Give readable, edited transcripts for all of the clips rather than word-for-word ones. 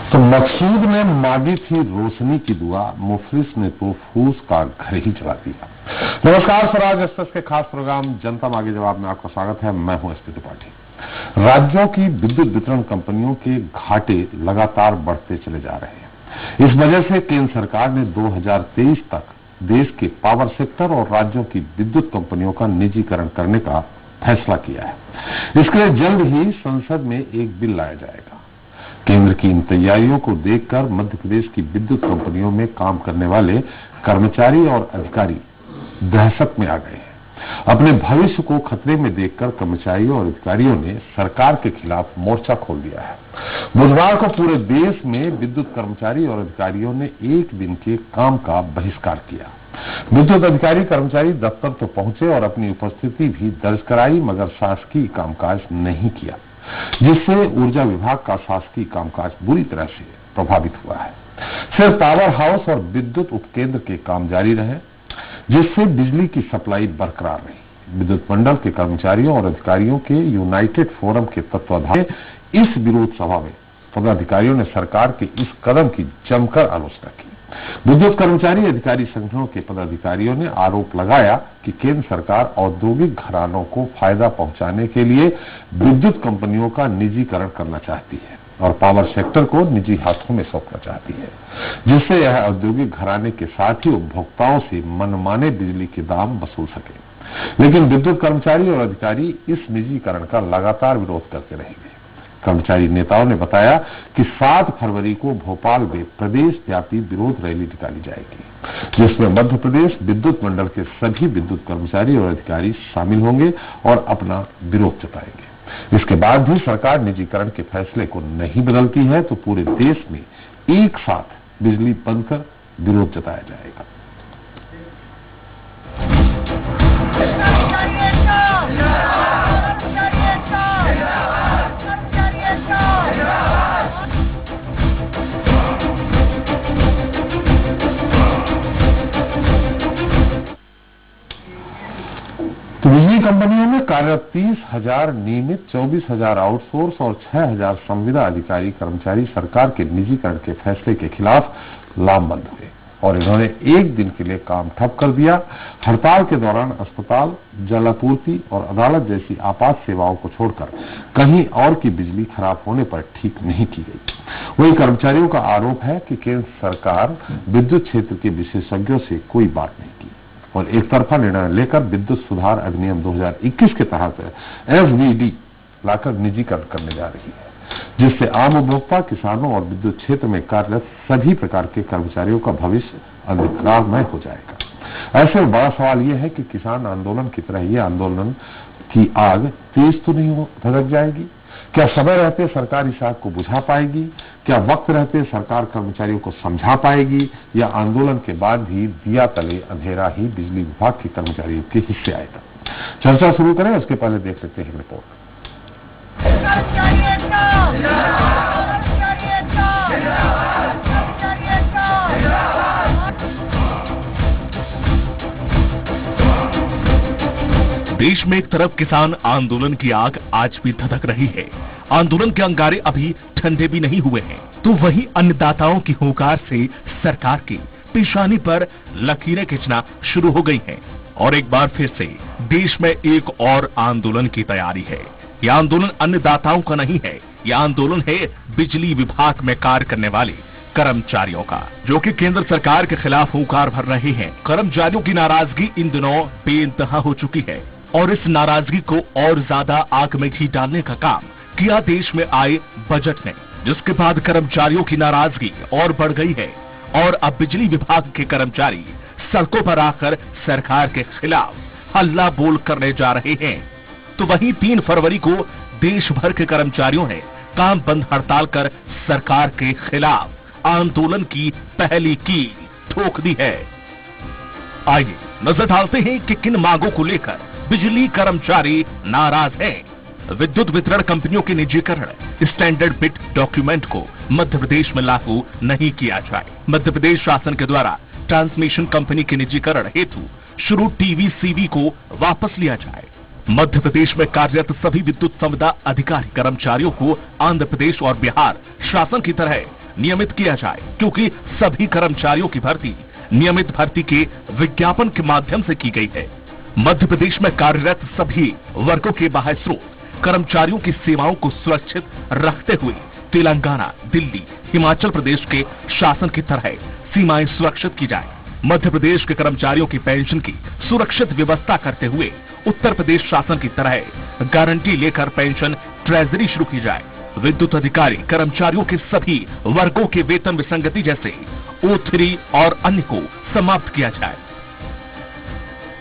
तो मकसूद ने मांगी थी रोशनी की दुआ, मुफलिस ने तो फूस का घर ही जला दिया। नमस्कार, स्वराज एक्सप्रेस के खास प्रोग्राम जनता मांगे जवाब में आपका स्वागत है। मैं हूं एसपी त्रिपाठी। राज्यों की विद्युत वितरण कंपनियों के घाटे लगातार बढ़ते चले जा रहे हैं। इस वजह से केंद्र सरकार ने 2023 तक देश के पावर सेक्टर और राज्यों की विद्युत कंपनियों का निजीकरण करने का फैसला किया है। इसके लिए जल्द ही संसद में एक बिल लाया जाएगा। केंद्र की इन तैयारियों को देखकर मध्य प्रदेश की विद्युत कंपनियों में काम करने वाले कर्मचारी और अधिकारी दहशत में आ गए हैं। अपने भविष्य को खतरे में देखकर कर्मचारियों और अधिकारियों ने सरकार के खिलाफ मोर्चा खोल दिया है। बुधवार को पूरे देश में विद्युत कर्मचारी और अधिकारियों ने एक दिन के काम का बहिष्कार किया। विद्युत अधिकारी कर्मचारी दफ्तर तो पहुंचे और अपनी उपस्थिति भी दर्ज कराई, मगर शासकीय कामकाज नहीं किया, जिससे ऊर्जा विभाग का शासकीय कामकाज बुरी तरह से प्रभावित हुआ है। सिर्फ पावर हाउस और विद्युत उपकेंद्र के काम जारी रहे, जिससे बिजली की सप्लाई बरकरार रही। विद्युत मंडल के कर्मचारियों और अधिकारियों के यूनाइटेड फोरम के तत्वाधान में इस विरोध सभा में पदाधिकारियों ने सरकार के इस कदम की जमकर आलोचना की। विद्युत कर्मचारी अधिकारी संगठनों के पदाधिकारियों ने आरोप लगाया कि केंद्र सरकार औद्योगिक घरानों को फायदा पहुंचाने के लिए विद्युत कंपनियों का निजीकरण करना चाहती है और पावर सेक्टर को निजी हाथों में सौंपना चाहती है, जिससे यह औद्योगिक घराने के साथ ही उपभोक्ताओं से मनमाने बिजली के दाम वसूल सके। लेकिन विद्युत कर्मचारी और अधिकारी इस निजीकरण का लगातार विरोध करते रहेंगे। कर्मचारी नेताओं ने बताया कि 7 फरवरी को भोपाल में प्रदेश व्यापी विरोध रैली निकाली जाएगी, जिसमें मध्य प्रदेश विद्युत मंडल के सभी विद्युत कर्मचारी और अधिकारी शामिल होंगे और अपना विरोध जताएंगे। इसके बाद भी सरकार निजीकरण के फैसले को नहीं बदलती है तो पूरे देश में एक साथ बिजली बंद कर विरोध जताया जाएगा। तो बिजली कंपनियों में कार्यरत 30,000 नियमित, 24,000 आउटसोर्स और 6,000 संविदा अधिकारी कर्मचारी सरकार के निजीकरण के फैसले के खिलाफ लामबंद हुए और इन्होंने एक दिन के लिए काम ठप कर दिया। हड़ताल के दौरान अस्पताल, जल आपूर्ति और अदालत जैसी आपात सेवाओं को छोड़कर कहीं और की बिजली खराब होने पर ठीक नहीं की गई। वहीं कर्मचारियों का आरोप है कि केंद्र सरकार विद्युत क्षेत्र के विशेषज्ञों से कोई बात नहीं की और एक तरफा निर्णय लेकर विद्युत सुधार अधिनियम 2021 के तहत एसवीडी लाकर निजीकरण करने जा रही है, जिससे आम उपभोक्ता, किसानों और विद्युत क्षेत्र में कार्यरत सभी प्रकार के कर्मचारियों का भविष्य अंधकारमय हो जाएगा। ऐसे में बड़ा सवाल यह है कि किसान आंदोलन की तरह यह आंदोलन की आग तेज तो नहीं भड़क जाएगी? क्या समय रहते सरकार इस आग को बुझा पाएगी? क्या वक्त रहते सरकार कर्मचारियों को समझा पाएगी, या आंदोलन के बाद भी दिया तले अंधेरा ही बिजली विभाग के कर्मचारियों के हिस्से आएगा? चर्चा शुरू करें, उसके पहले देख लेते हैं रिपोर्ट। देश में एक तरफ किसान आंदोलन की आग आज भी धधक रही है, आंदोलन के अंगारे अभी ठंडे भी नहीं हुए हैं, तो वहीं अन्नदाताओं की हुंकार से सरकार की पेशानी पर लकीरें खींचना शुरू हो गई हैं और एक बार फिर से देश में एक और आंदोलन की तैयारी है। यह आंदोलन अन्नदाताओं का नहीं है, यह आंदोलन है बिजली विभाग में कार्य करने वाले कर्मचारियों का, जो कि केंद्र सरकार के खिलाफ हुंकार भर रहे हैं। कर्मचारियों की नाराजगी इन दिनों बेइंतहा हो चुकी है और इस नाराजगी को और ज्यादा आग में घी डालने का काम किया देश में आए बजट ने, जिसके बाद कर्मचारियों की नाराजगी और बढ़ गई है और अब बिजली विभाग के कर्मचारी सड़कों पर आकर सरकार के खिलाफ हल्ला बोल करने जा रहे हैं। तो वहीं 3 फरवरी को देश भर के कर्मचारियों ने काम बंद हड़ताल कर सरकार के खिलाफ आंदोलन की पहली कील ठोक दी है। आइए नजर डालते हैं कि किन मांगों को लेकर बिजली कर्मचारी नाराज हैं। विद्युत वितरण कंपनियों के निजीकरण स्टैंडर्ड बिट डॉक्यूमेंट को मध्य प्रदेश में लागू नहीं किया जाए। मध्य प्रदेश शासन के द्वारा ट्रांसमिशन कंपनी के निजीकरण हेतु शुरू टीवीसीबी को वापस लिया जाए। मध्य प्रदेश में कार्यरत सभी विद्युत संविदा अधिकारी कर्मचारियों को आंध्र प्रदेश और बिहार शासन की तरह नियमित किया जाए, क्योंकि सभी कर्मचारियों की भर्ती नियमित भर्ती के विज्ञापन के माध्यम से की गई है। मध्य प्रदेश में कार्यरत सभी वर्गों के बाह्य स्रोत कर्मचारियों की सेवाओं को सुरक्षित रखते हुए तेलंगाना, दिल्ली, हिमाचल प्रदेश के शासन की तरह सीमाएं सुरक्षित की जाए। मध्य प्रदेश के कर्मचारियों की पेंशन की सुरक्षित व्यवस्था करते हुए उत्तर प्रदेश शासन की तरह गारंटी लेकर पेंशन ट्रेजरी शुरू की जाए। विद्युत अधिकारी कर्मचारियों के सभी वर्गों के वेतन विसंगति जैसे O3 और अन्य को समाप्त किया जाए।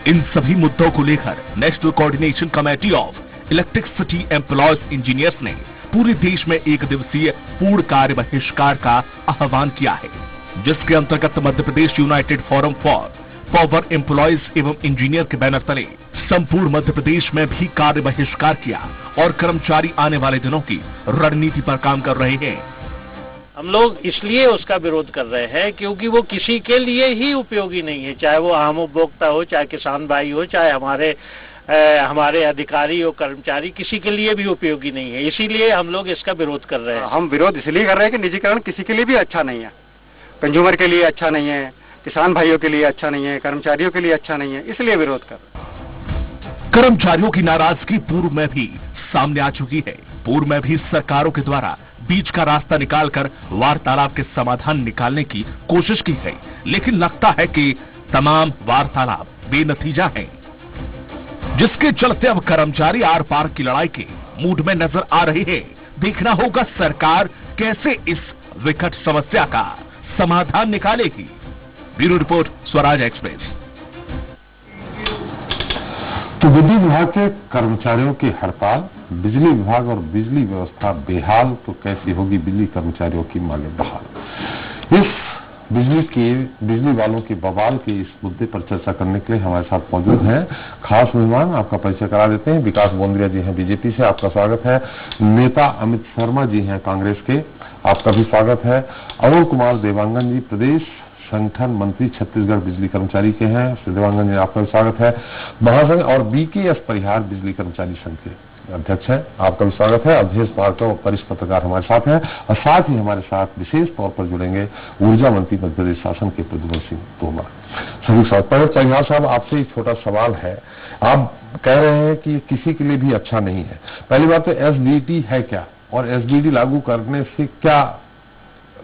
इन सभी मुद्दों को लेकर national coordination committee of electricity employees engineers ने पूरे देश में एक दिवसीय पूर्ण कार्य बहिष्कार का आह्वान किया है, जिसके अंतर्गत Madhya Pradesh United Forum for Power Employees एवं इंजीनियर के बैनर तले संपूर्ण मध्य प्रदेश में भी कार्य बहिष्कार किया और कर्मचारी आने वाले दिनों की रणनीति पर काम कर रहे हैं। हम लोग इसलिए उसका विरोध कर रहे हैं क्योंकि वो किसी के लिए ही उपयोगी नहीं है, चाहे वो आम उपभोक्ता हो, चाहे किसान भाई हो, चाहे हमारे अधिकारी और कर्मचारी, किसी के लिए भी उपयोगी नहीं है। इसीलिए हम लोग इसका विरोध कर रहे हैं। हम विरोध इसलिए कर रहे हैं कि निजीकरण किसी के लिए भी अच्छा नहीं है, कंज्यूमर के लिए अच्छा नहीं है, किसान भाइयों के लिए अच्छा नहीं है, कर्मचारियों के लिए अच्छा नहीं है, इसलिए विरोध कर रहे हैं। कर्मचारियों की नाराजगी पूर्व में भी सामने आ चुकी है। पूर्व में भी सरकारों के द्वारा बीच का रास्ता निकालकर वार्तालाप के समाधान निकालने की कोशिश की है, लेकिन लगता है कि तमाम वार्तालाप बेनतीजा हैं, जिसके चलते अब कर्मचारी आर पार की लड़ाई के मूड में नजर आ रही है। देखना होगा सरकार कैसे इस विकट समस्या का समाधान निकालेगी। Bureau report, Swaraj express. तो विद्युत विभाग के कर्मचारियों की हड़ताल, बिजली विभाग और बिजली व्यवस्था बेहाल, तो कैसी होगी बिजली कर्मचारियों की मांगे बहाल। इस बिजली वालों की बवाल के इस मुद्दे पर चर्चा करने के लिए हमारे साथ मौजूद हैं खास मेहमान। आपका परिचय करा देते हैं। विकास बोंद्रिया जी हैं बीजेपी से, आपका स्वागत है। नेता अमित शर्मा जी हैं कांग्रेस के, आपका भी स्वागत है। अरुण कुमार देवांगन जी प्रदेश संगठन मंत्री छत्तीसगढ़ बिजली कर्मचारी के हैं, श्री देवांगन जी आपका भी स्वागत है। महासंघ और BKS परिहार बिजली कर्मचारी संघ के अध्यक्ष हैं, आपका भी स्वागत है। अवधेश भार्गव वरिष्ठ पत्रकार हमारे साथ हैं और साथ ही हमारे साथ विशेष तौर पर जुड़ेंगे ऊर्जा मंत्री मध्य प्रदेश शासन के प्रद्युम्न सिंह तोमर। सभी स्वागत। परिहार साहब, आपसे एक छोटा सवाल है। आप कह रहे हैं कि किसी के लिए भी अच्छा नहीं है। पहली बात तो SBT है क्या, और SBT लागू करने से क्या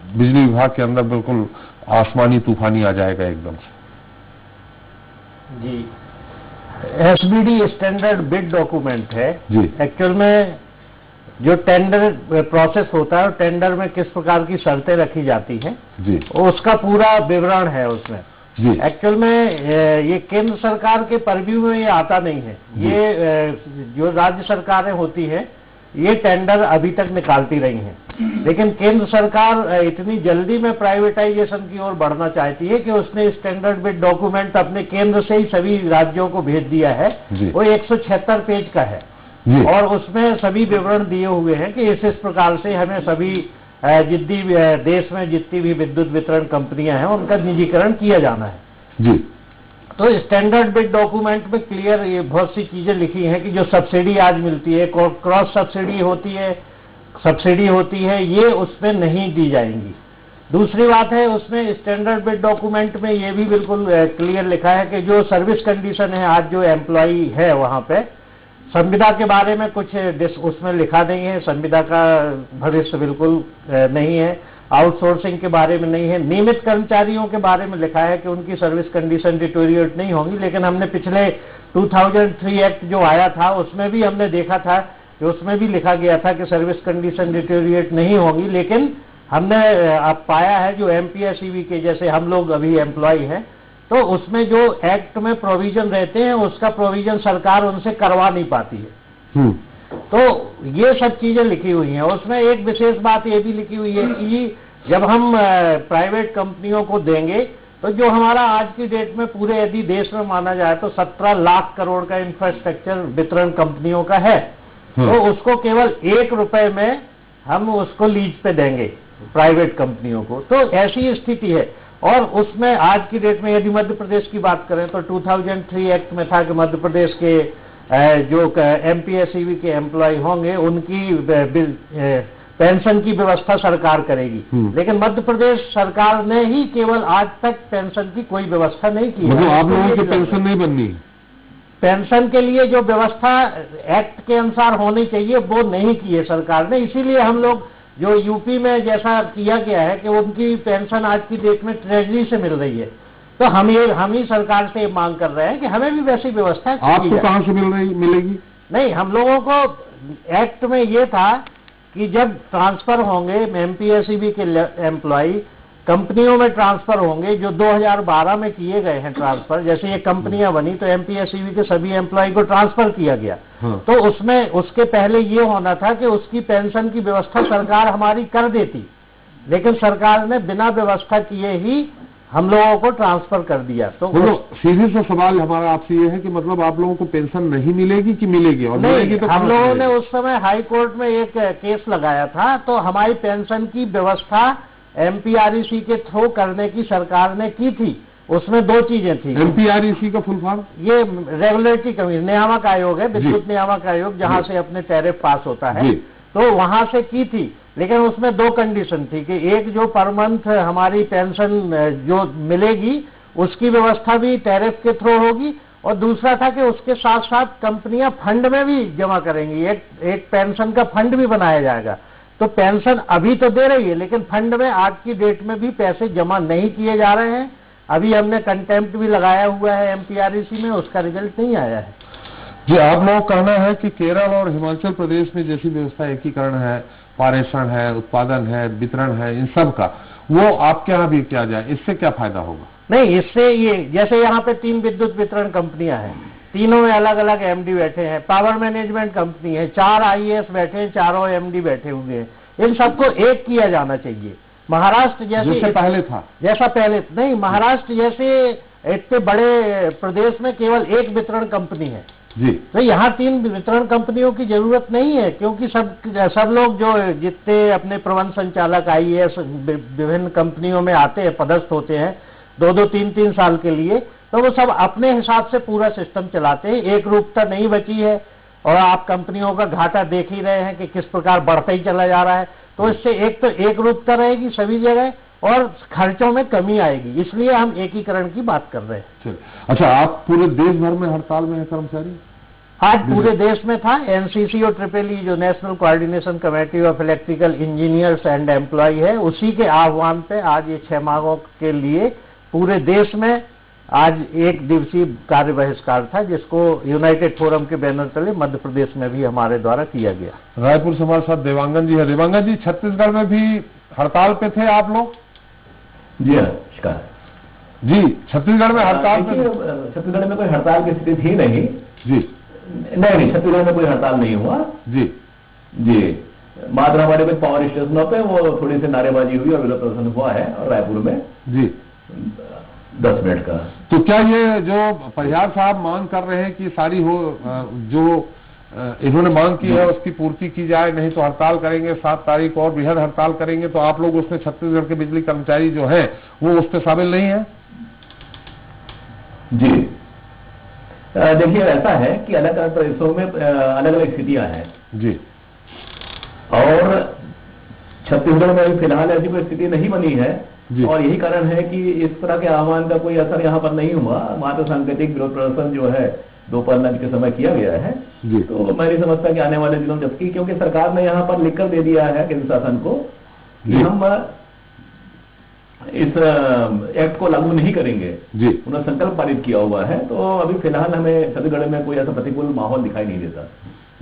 बिजली विभाग के अंदर बिल्कुल आसमानी तूफानी आ जाएगा एकदम से? जी, SBD स्टैंडर्ड बिड डॉक्यूमेंट है जी। एक्चुअल में जो टेंडर प्रोसेस होता है, टेंडर में किस प्रकार की शर्तें रखी जाती हैं जी, उसका पूरा विवरण है उसमें जी। एक्चुअल में ये केंद्र सरकार के परव्यू में ये आता नहीं है। ये जो राज्य सरकारें होती है ये टेंडर अभी तक निकालती रही हैं, लेकिन केंद्र सरकार इतनी जल्दी में प्राइवेटाइजेशन की ओर बढ़ना चाहती है कि उसने स्टैंडर्ड बिड डॉक्यूमेंट अपने केंद्र से ही सभी राज्यों को भेज दिया है। वो 176 पेज का है और उसमें सभी विवरण दिए हुए हैं कि इस प्रकार से हमें सभी जितनी देश में जितनी भी विद्युत वितरण कंपनियां हैं उनका निजीकरण किया जाना है जी। तो स्टैंडर्ड बिड डॉक्यूमेंट में क्लियर ये बहुत सी चीजें लिखी हैं कि जो सब्सिडी आज मिलती है, क्रॉस सब्सिडी होती है, ये उसमें नहीं दी जाएंगी। दूसरी बात है, उसमें स्टैंडर्ड बिड डॉक्यूमेंट में ये भी बिल्कुल क्लियर लिखा है कि जो सर्विस कंडीशन है, आज जो एम्प्लॉई है वहां पे संविदा के बारे में कुछ उसमें लिखा नहीं है, संविदा का भविष्य बिल्कुल नहीं है, आउटसोर्सिंग के बारे में नहीं है, नियमित कर्मचारियों के बारे में लिखा है कि उनकी सर्विस कंडीशन डिटोरिएट नहीं होंगी। लेकिन हमने पिछले 2003 एक्ट जो आया था उसमें भी हमने देखा था कि उसमें भी लिखा गया था कि सर्विस कंडीशन डिटोरिएट नहीं होगी, लेकिन हमने अब पाया है जो MPSEB के जैसे हम लोग अभी एम्प्लॉय हैं, तो उसमें जो एक्ट में प्रोविजन रहते हैं उसका प्रोविजन सरकार उनसे करवा नहीं पाती है। तो ये सब चीजें लिखी हुई हैं। उसमें एक विशेष बात ये भी लिखी हुई है कि जब हम प्राइवेट कंपनियों को देंगे तो जो हमारा आज की डेट में पूरे यदि देश में माना जाए तो 17 लाख करोड़ का इंफ्रास्ट्रक्चर वितरण कंपनियों का है, तो उसको केवल 1 रुपए में हम उसको लीज पे देंगे प्राइवेट कंपनियों को। तो ऐसी स्थिति है। और उसमें आज की डेट में यदि मध्य प्रदेश की बात करें तो 2003 एक्ट में था कि मध्य प्रदेश के जो MPSEB के एम्प्लॉय होंगे उनकी पेंशन की व्यवस्था सरकार करेगी। लेकिन मध्य प्रदेश सरकार ने ही केवल आज तक पेंशन की कोई व्यवस्था नहीं की। मतलब आप लोगों की पेंशन नहीं बननी? पेंशन के लिए जो व्यवस्था एक्ट के अनुसार होनी चाहिए वो नहीं की है सरकार ने। इसीलिए हम लोग जो यूपी में जैसा किया गया है कि उनकी पेंशन आज की डेट में ट्रेजरी से मिल रही है, तो हम ही सरकार से मांग कर रहे हैं कि हमें भी वैसी व्यवस्था आपको कहां से मिलेगी? नहीं, हम लोगों को एक्ट में ये था कि जब ट्रांसफर होंगे एमपीएससीबी के एम्प्लॉय कंपनियों में ट्रांसफर होंगे, जो 2012 में किए गए हैं ट्रांसफर, जैसे ये कंपनियां बनी तो एमपीएससीबी के सभी एम्प्लॉय को ट्रांसफर किया गया। तो उसमें उसके पहले ये होना था कि उसकी पेंशन की व्यवस्था सरकार हमारी कर देती, लेकिन सरकार ने बिना व्यवस्था किए ही हम लोगों को ट्रांसफर कर दिया। तो सीधे से सवाल हमारा आपसे ये है कि मतलब आप लोगों को पेंशन नहीं मिलेगी कि मिलेगी? और मिलेगी तो हम लोगों ने उस समय हाई कोर्ट में एक केस लगाया था, तो हमारी पेंशन की व्यवस्था एमपीआरईसी के थ्रू करने की सरकार ने की थी। उसमें दो चीजें थी। एमपीआरईसी का फुल फॉर्म? ये रेगुलेटरी कमीशन, नियामक आयोग है, विद्युत नियामक आयोग, जहां से अपने टैरिफ पास होता है, तो वहां से की थी। लेकिन उसमें दो कंडीशन थी कि एक जो पर मंथ हमारी पेंशन जो मिलेगी उसकी व्यवस्था भी टैरिफ के थ्रू होगी, और दूसरा था कि उसके साथ साथ कंपनियां फंड में भी जमा करेंगी, एक पेंशन का फंड भी बनाया जाएगा। तो पेंशन अभी तो दे रही है, लेकिन फंड में आज की डेट में भी पैसे जमा नहीं किए जा रहे हैं। अभी हमने कंटेम्प्ट भी लगाया हुआ है एमपीआरईसी में, उसका रिजल्ट नहीं आया है। जी, आप लोगों का कहना है कि केरल और हिमाचल प्रदेश में जैसी व्यवस्था एकीकरण है, पारेषण है, उत्पादन है, वितरण है, इन सब का वो आपके यहाँ भी किया जाए, इससे क्या फायदा होगा? नहीं, इससे ये जैसे यहाँ पे 3 विद्युत वितरण कंपनियां हैं, तीनों में अलग अलग एमडी बैठे हैं, पावर मैनेजमेंट कंपनी है, 4 आईएएस बैठे हैं, चारों एमडी बैठे हुए हैं, इन सबको एक किया जाना चाहिए। महाराष्ट्र जैसे पहले था, जैसा पहले नहीं, महाराष्ट्र जैसे इतने बड़े प्रदेश में केवल एक वितरण कंपनी है जी, तो यहाँ 3 वितरण कंपनियों की जरूरत नहीं है, क्योंकि सब लोग जो जितने अपने प्रबंध संचालक आईएएस विभिन्न कंपनियों में आते हैं, पदस्थ होते हैं 2-2, 3-3 साल के लिए, तो वो सब अपने हिसाब से पूरा सिस्टम चलाते हैं। एक रूपता नहीं बची है, और आप कंपनियों का घाटा देख ही रहे हैं कि किस प्रकार बढ़ता ही चला जा रहा है। तो इससे एक तो एक रूपता रहेगी सभी जगह, और खर्चों में कमी आएगी, इसलिए हम एकीकरण की बात कर रहे हैं। अच्छा, आप पूरे देश भर में हड़ताल में है कर्मचारी? आज पूरे देश में था। एनसीसी और ट्रिपल जो national coordination committee of electrical engineers and employ है, उसी के आह्वान पे आज ये 6 मांगों के लिए पूरे देश में आज 1 दिवसीय कार्य बहिष्कार था, जिसको यूनाइटेड फोरम के बैनर तले मध्य प्रदेश में भी हमारे द्वारा किया गया। रायपुर से हमारे साथ देवांगन जी है। देवांगन जी, छत्तीसगढ़ में भी हड़ताल पे थे आप लोग? जी नमस्कार जी। छत्तीसगढ़ में हड़ताल पे? छत्तीसगढ़ में कोई हड़ताल की स्थिति थी नहीं जी। नहीं, छत्तीसगढ़ में कोई हड़ताल नहीं हुआ जी जी। मात्र हमारे कुछ पावर स्टेशनों पे वो थोड़ी सी नारेबाजी हुई और विरोध प्रदर्शन हुआ है, और रायपुर में जी 10 मिनट का। तो क्या ये जो परिहार साहब मांग कर रहे हैं कि सारी हो जो इन्होंने मांग की है उसकी पूर्ति की जाए, नहीं तो हड़ताल करेंगे, 7 तारीख और बृहद हड़ताल करेंगे, तो आप लोग उसमें छत्तीसगढ़ के बिजली कर्मचारी जो है वो उस पर शामिल नहीं है? जी देखिए, ऐसा है कि अलग अलग प्रदेशों में अलग अलग स्थितियां हैं जी, और छत्तीसगढ़ में अभी फिलहाल ऐसी कोई स्थिति नहीं बनी है, और यही कारण है कि इस तरह के आह्वान का कोई असर यहाँ पर नहीं हुआ। मात्र सांकेतिक विरोध प्रदर्शन जो है दोपहर लंच के समय किया गया है। तो मैं नहीं समझता कि आने वाले दिनों, जबकि क्योंकि सरकार ने यहाँ पर लिखकर दे दिया है केंद्र शासन को कि हम इस एक्ट को लागू नहीं करेंगे जी, उन्होंने संकल्प पारित किया हुआ है, तो अभी फिलहाल हमें छत्तीसगढ़ में कोई ऐसा प्रतिकूल माहौल दिखाई नहीं देता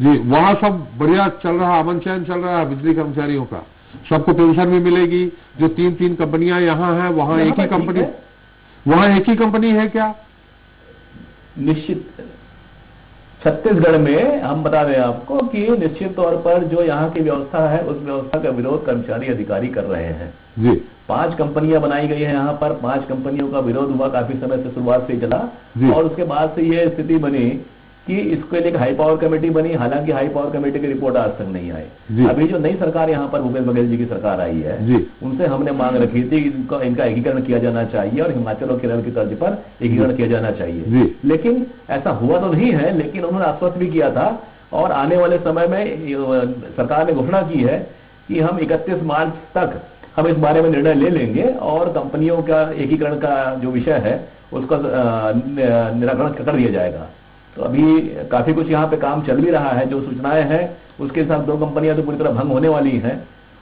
जी। वहाँ सब बढ़िया चल रहा, अमन चैन चल रहा है बिजली कर्मचारियों का, सबको पेंशन भी मिलेगी। जो 3-3 कंपनियां यहाँ हैं, वहाँ एक ही कंपनी, वहाँ एक ही कंपनी है क्या? निश्चित छत्तीसगढ़ में हम बता दें आपको कि निश्चित तौर पर जो यहाँ की व्यवस्था है उस व्यवस्था का विरोध कर्मचारी अधिकारी कर रहे हैं जी। 5 कंपनियां बनाई गई हैं यहाँ पर, 5 कंपनियों का विरोध हुआ काफी समय से, शुरुआत से चला, और उसके बाद से ये स्थिति बनी कि इसके लिए हाई पावर कमेटी बनी। हालांकि हाई पावर कमेटी की रिपोर्ट आज तक नहीं आई। अभी जो नई सरकार यहाँ पर भूपेश बघेल जी की सरकार आई है, उनसे हमने मांग रखी थी इनका एकीकरण किया जाना चाहिए और हिमाचल और केरल की तर्ज पर एकीकरण किया जाना चाहिए, लेकिन ऐसा हुआ तो नहीं है। लेकिन उन्होंने आश्वस्त भी किया था, और आने वाले समय में सरकार ने घोषणा की है कि हम 31 मार्च तक हम इस बारे में निर्णय ले लेंगे और कंपनियों का एकीकरण का जो विषय है उसका निराकरण कर दिया जाएगा। तो अभी काफी कुछ यहाँ पे काम चल भी रहा है, जो सूचनाएं हैं उसके साथ 2 कंपनियां तो पूरी तरह भंग होने वाली हैं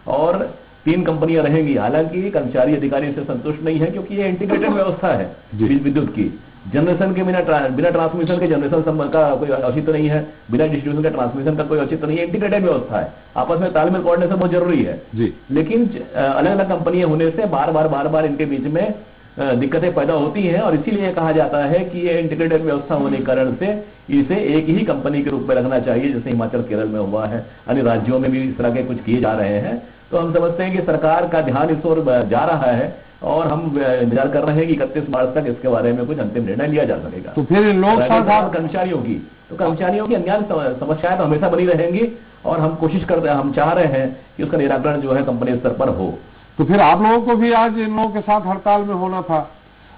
और 3 कंपनियां रहेंगी। हालांकि कर्मचारी अधिकारी इससे संतुष्ट नहीं है, क्योंकि ये इंटीग्रेटेड व्यवस्था है विद्युत की। जनरेशन के बिना ट्रांसमिशन के जनरेशन का कोई औचित्य नहीं है, बिना डिस्ट्रीब्यूशन का ट्रांसमिशन का कोई औचित्य नहीं है। इंटीग्रेटेड व्यवस्था है, आपस में तालमेल कोऑर्डिनेशन बहुत जरूरी है जी। लेकिन अलग अलग कंपनियां होने से बार बार इनके बीच में दिक्कतें पैदा होती हैं और इसीलिए कहा जाता है कि ये इंटीग्रेटेड व्यवस्था होने के कारण से इसे एक ही कंपनी के रूप में रखना चाहिए, जैसे हिमाचल केरल में हुआ है, अन्य राज्यों में भी इस तरह के कुछ किए जा रहे हैं। तो हम समझते हैं कि सरकार का ध्यान इस ओर जा रहा है और हम इंतजार कर रहे हैं कि 31 मार्च तक इसके बारे में कुछ अंतिम निर्णय लिया जा सकेगा। तो फिर लोग कर्मचारियों की अन्य समस्याएं तो हमेशा बनी रहेंगी और हम कोशिश करते हैं, हम चाह रहे हैं कि उसका निराकरण जो है कंपनी स्तर पर हो। तो फिर आप लोगों को भी आज इन लोगों के साथ हड़ताल में होना था,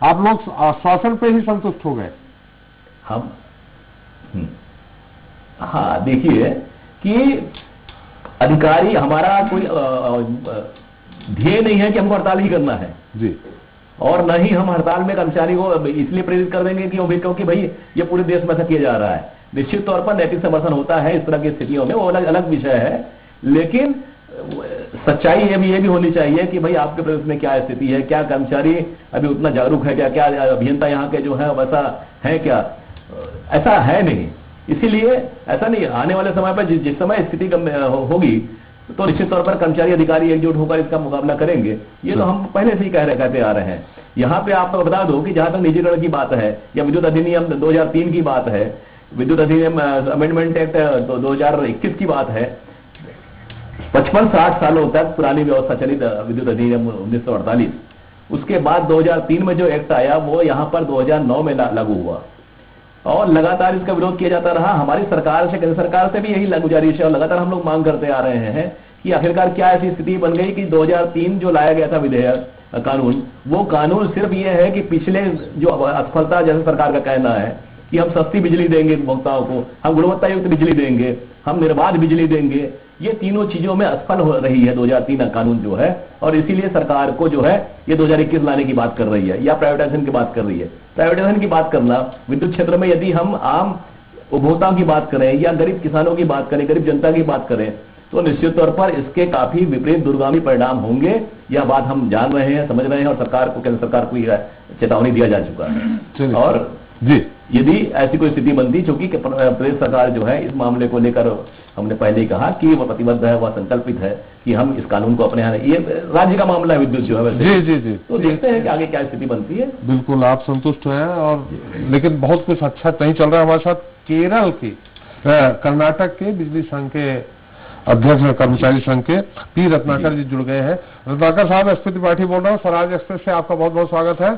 आप लोग आश्वासन पे ही संतुष्ट हो गए? हम हाँ, देखिए कि अधिकारी, हमारा कोई ध्येय नहीं है कि हमको हड़ताल ही करना है जी, और न ही हम हड़ताल में कर्मचारी को इसलिए प्रेरित कर देंगे क्योंकि भाई ये पूरे देश में ऐसा किया जा रहा है। निश्चित तौर पर नैतिक समर्थन होता है इस तरह की स्थितियों में, वो अलग विषय है। लेकिन सच्चाई ये भी होनी चाहिए कि भाई आपके प्रदेश में क्या स्थिति है, क्या कर्मचारी अभी उतना जागरूक है, क्या अभियंता यहाँ के जो है वैसा है क्या? ऐसा है नहीं। इसीलिए ऐसा नहीं, आने वाले समय पर जिस समय स्थिति होगी तो निश्चित तौर पर कर्मचारी अधिकारी एकजुट होकर इसका मुकाबला करेंगे। ये तो हम पहले से ही कहते आ रहे हैं। यहाँ पे आपको बता दो कि जहां तक निजीकरण की बात है या विद्युत अधिनियम 2003 की बात है, विद्युत अधिनियम अमेंडमेंट एक्ट 2021 की बात है, 55-60 सालों तक पुरानी व्यवस्था चली विद्युत अधिनियम 1948। उसके बाद 2003 में जो एक्ट आया वो यहाँ पर 2009 में लागू हुआ और लगातार इसका विरोध किया जाता रहा। हमारी सरकार से, केंद्र सरकार से भी यही गुजारिश है और लगातार हम लोग मांग करते आ रहे हैं कि आखिरकार क्या ऐसी स्थिति बन गई कि 2003 जो लाया गया था विधेयक कानून, वो कानून सिर्फ ये है कि पिछले जो असफलता, जैसे सरकार का कहना है कि हम सस्ती बिजली देंगे उपभोक्ताओं को, हम गुणवत्ता युक्त बिजली देंगे, हम निर्बाध बिजली देंगे, ये तीनों चीजों में असफल हो रही है 2003 कानून जो है। और इसीलिए सरकार को जो है ये 2021 लाने की बात कर रही है या प्राइवेटाइजेशन की बात कर रही है। प्राइवेटाइजेशन की बात करना विद्युत क्षेत्र में, यदि हम आम उपभोक्ताओं की बात करें या गरीब किसानों की बात करें, गरीब जनता की बात करें, तो निश्चित तौर पर इसके काफी विपरीत दूरगामी परिणाम होंगे। यह बात हम जान रहे हैं, समझ रहे हैं और सरकार को, केंद्र सरकार को यह चेतावनी दिया जा चुका है। और जी, यदि ऐसी कोई स्थिति बनती, चूंकि प्रदेश सरकार जो है इस मामले को लेकर, हमने पहले ही कहा कि वह प्रतिबद्ध है, वह संकल्पित है कि हम इस कानून को अपने यहाँ, ये राज्य का मामला है विद्युत जो है वैसे। जी। तो देखते हैं कि आगे क्या स्थिति बनती है। बिल्कुल आप संतुष्ट हैं और लेकिन बहुत कुछ अच्छा नहीं चल रहा है। हमारे साथ केरल के, कर्नाटक के बिजली संघ के अध्यक्ष, कर्मचारी संघ के पी रत्नाकर जी जुड़ गए हैं। रत्नाकर साहब, एसपी त्रिपाठी बोल रहा हूँ, स्वराज एक्सप्रेस से आपका बहुत बहुत स्वागत है।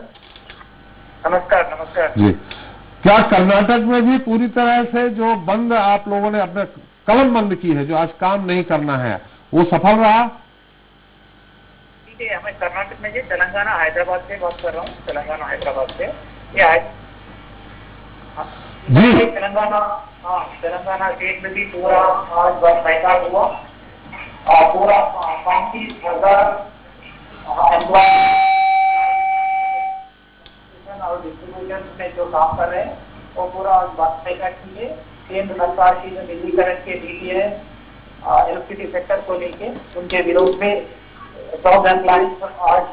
नमस्कार जी। क्या कर्नाटक में भी पूरी तरह से जो बंद आप लोगों ने अपने कलम बंद की है, जो आज काम नहीं करना है, वो सफल रहा? ठीक है, मैं कर्नाटक में तेलंगाना हैदराबाद से बात कर रहा हूँ, तेलंगाना हैदराबाद से। ये जी तेलंगाना, तेलंगाना स्टेट में भी पूरा आज बैठक हुआ और पूरा 35,000 एम्प्लॉय और डिस्ट्रीब्यूशन में जो काम कर रहे हैं वो पूरा बैठक की है। केंद्र सरकार की जो निजीकरण के नीति है इलेक्ट्रिसिटी सेक्टर को लेके, उनके विरोध में 100 एम्प्लॉइज आज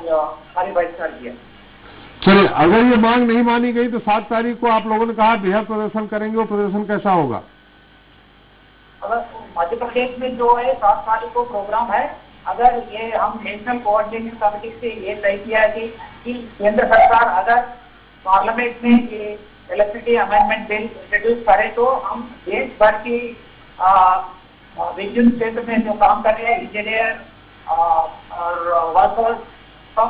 सारी बैठक किया। चलिए, अगर ये मांग नहीं मानी गई तो 7 तारीख को आप लोगों ने कहा बृहद प्रदर्शन करेंगे, वो प्रदर्शन कैसा होगा? अगर मध्य प्रदेश में जो है 7 तारीख को प्रोग्राम है, अगर ये हम नेशनल कोऑर्डिनेशन कमेटी से ये तय किया है कि केंद्र सरकार अगर पार्लियामेंट में ये इलेक्ट्रिसिटी अमेंडमेंट बिल इंट्रोड्यूस करे तो हम देश भर की विद्युत क्षेत्र में जो काम कर रहे हैं इंजीनियर और वर्कर्स, सब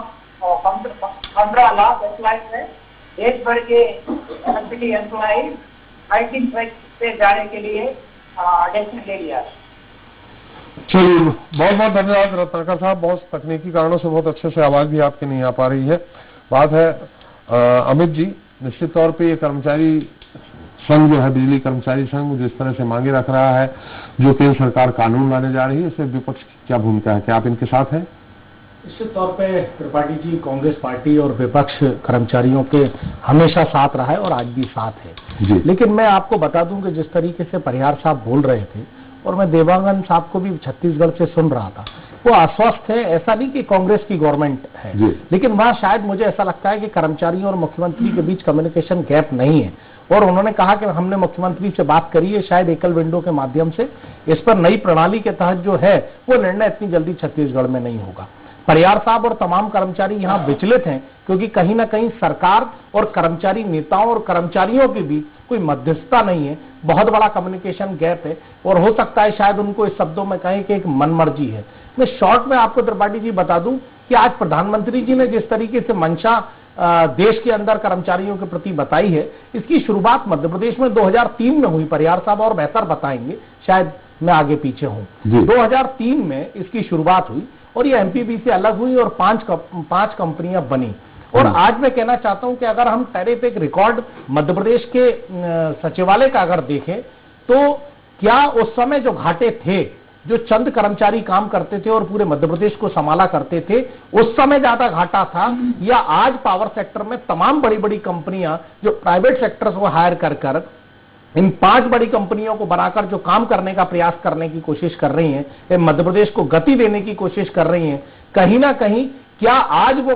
15 लाख एम्प्लॉइज है देश भर के इलेक्ट्रिसिटी एम्प्लॉइज हाइकिंग ट्रैक पे जाने के लिए डिसीजन ले लिया। चलिए, बहुत बहुत धन्यवाद रत्नाकर साहब। बहुत तकनीकी कारणों से बहुत अच्छे से आवाज भी आपकी नहीं आ पा रही है। बात है अमित जी, निश्चित तौर पे ये कर्मचारी संघ जो है बिजली कर्मचारी संघ जिस तरह से मांगे रख रहा है, जो केंद्र सरकार कानून लाने जा रही है, इसमें विपक्ष की क्या भूमिका है? क्या आप इनके साथ हैं? निश्चित तौर पे त्रिपाठी जी, कांग्रेस पार्टी और विपक्ष कर्मचारियों के हमेशा साथ रहा है और आज भी साथ है जी। लेकिन मैं आपको बता दूं कि जिस तरीके से परिहार साहब बोल रहे थे, और मैं देवांगन साहब को भी छत्तीसगढ़ से सुन रहा था, वो आश्वस्त है। ऐसा नहीं कि कांग्रेस की गवर्नमेंट है, लेकिन वहां शायद मुझे ऐसा लगता है कि कर्मचारियों और मुख्यमंत्री के बीच कम्युनिकेशन गैप नहीं है। और उन्होंने कहा कि हमने मुख्यमंत्री से बात करी है, शायद एकल विंडो के माध्यम से इस पर नई प्रणाली के तहत जो है वो निर्णय इतनी जल्दी छत्तीसगढ़ में नहीं होगा। परिहार साहब और तमाम कर्मचारी यहां विचलित हैं, क्योंकि कहीं ना कहीं सरकार और कर्मचारी नेताओं और कर्मचारियों के बीच कोई मध्यस्थता नहीं है, बहुत बड़ा कम्युनिकेशन गैप है। और हो सकता है शायद उनको इस शब्दों में कहें कि एक मनमर्जी है। मैं शॉर्ट में आपको त्रिपाठी जी बता दूं कि आज प्रधानमंत्री जी ने जिस तरीके से मंशा देश के अंदर कर्मचारियों के प्रति बताई है, इसकी शुरुआत मध्य प्रदेश में 2003 में हुई। परिहार साहब और बेहतर बताएंगे, शायद मैं आगे पीछे हूं। 2003 में इसकी शुरुआत हुई और ये एमपीबी से अलग हुई और पांच कंपनियां बनी। और आज मैं कहना चाहता हूं कि अगर हम टैरिफ एक रिकॉर्ड मध्य प्रदेश के सचिवालय का अगर देखें, तो क्या उस समय जो घाटे थे, जो चंद कर्मचारी काम करते थे और पूरे मध्य प्रदेश को संभाला करते थे, उस समय ज्यादा घाटा था, या आज पावर सेक्टर में तमाम बड़ी बड़ी कंपनियां जो प्राइवेट सेक्टर को हायर कर इन 5 बड़ी कंपनियों को बनाकर जो काम करने का प्रयास करने की कोशिश कर रही हैं, मध्य प्रदेश को गति देने की कोशिश कर रही हैं, कहीं ना कहीं क्या आज वो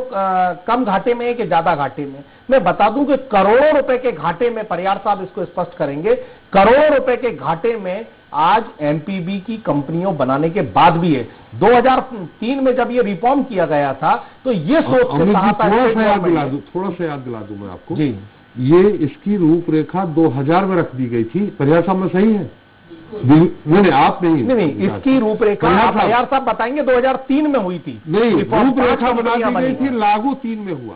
कम घाटे में है कि ज्यादा घाटे में? मैं बता दूं कि करोड़ों रुपए के घाटे में, परिहार साहब इसको स्पष्ट करेंगे, करोड़ों रुपए के घाटे में आज एमपीबी की कंपनियों बनाने के बाद भी है। 2003 में जब ये रिफॉर्म किया गया था, तो ये सोच के कहा था, थोड़ा सा याद दिला दूं मैं आपको जी, ये इसकी रूपरेखा 2000 में रख दी गई थी। परिहार साहब में सही है? नहीं, आप नहीं, इसकी रूपरेखा परिहार साहब बताएंगे 2003 में हुई थी। नहीं, रूपरेखा बना दी गई थी, लागू 3 में हुआ।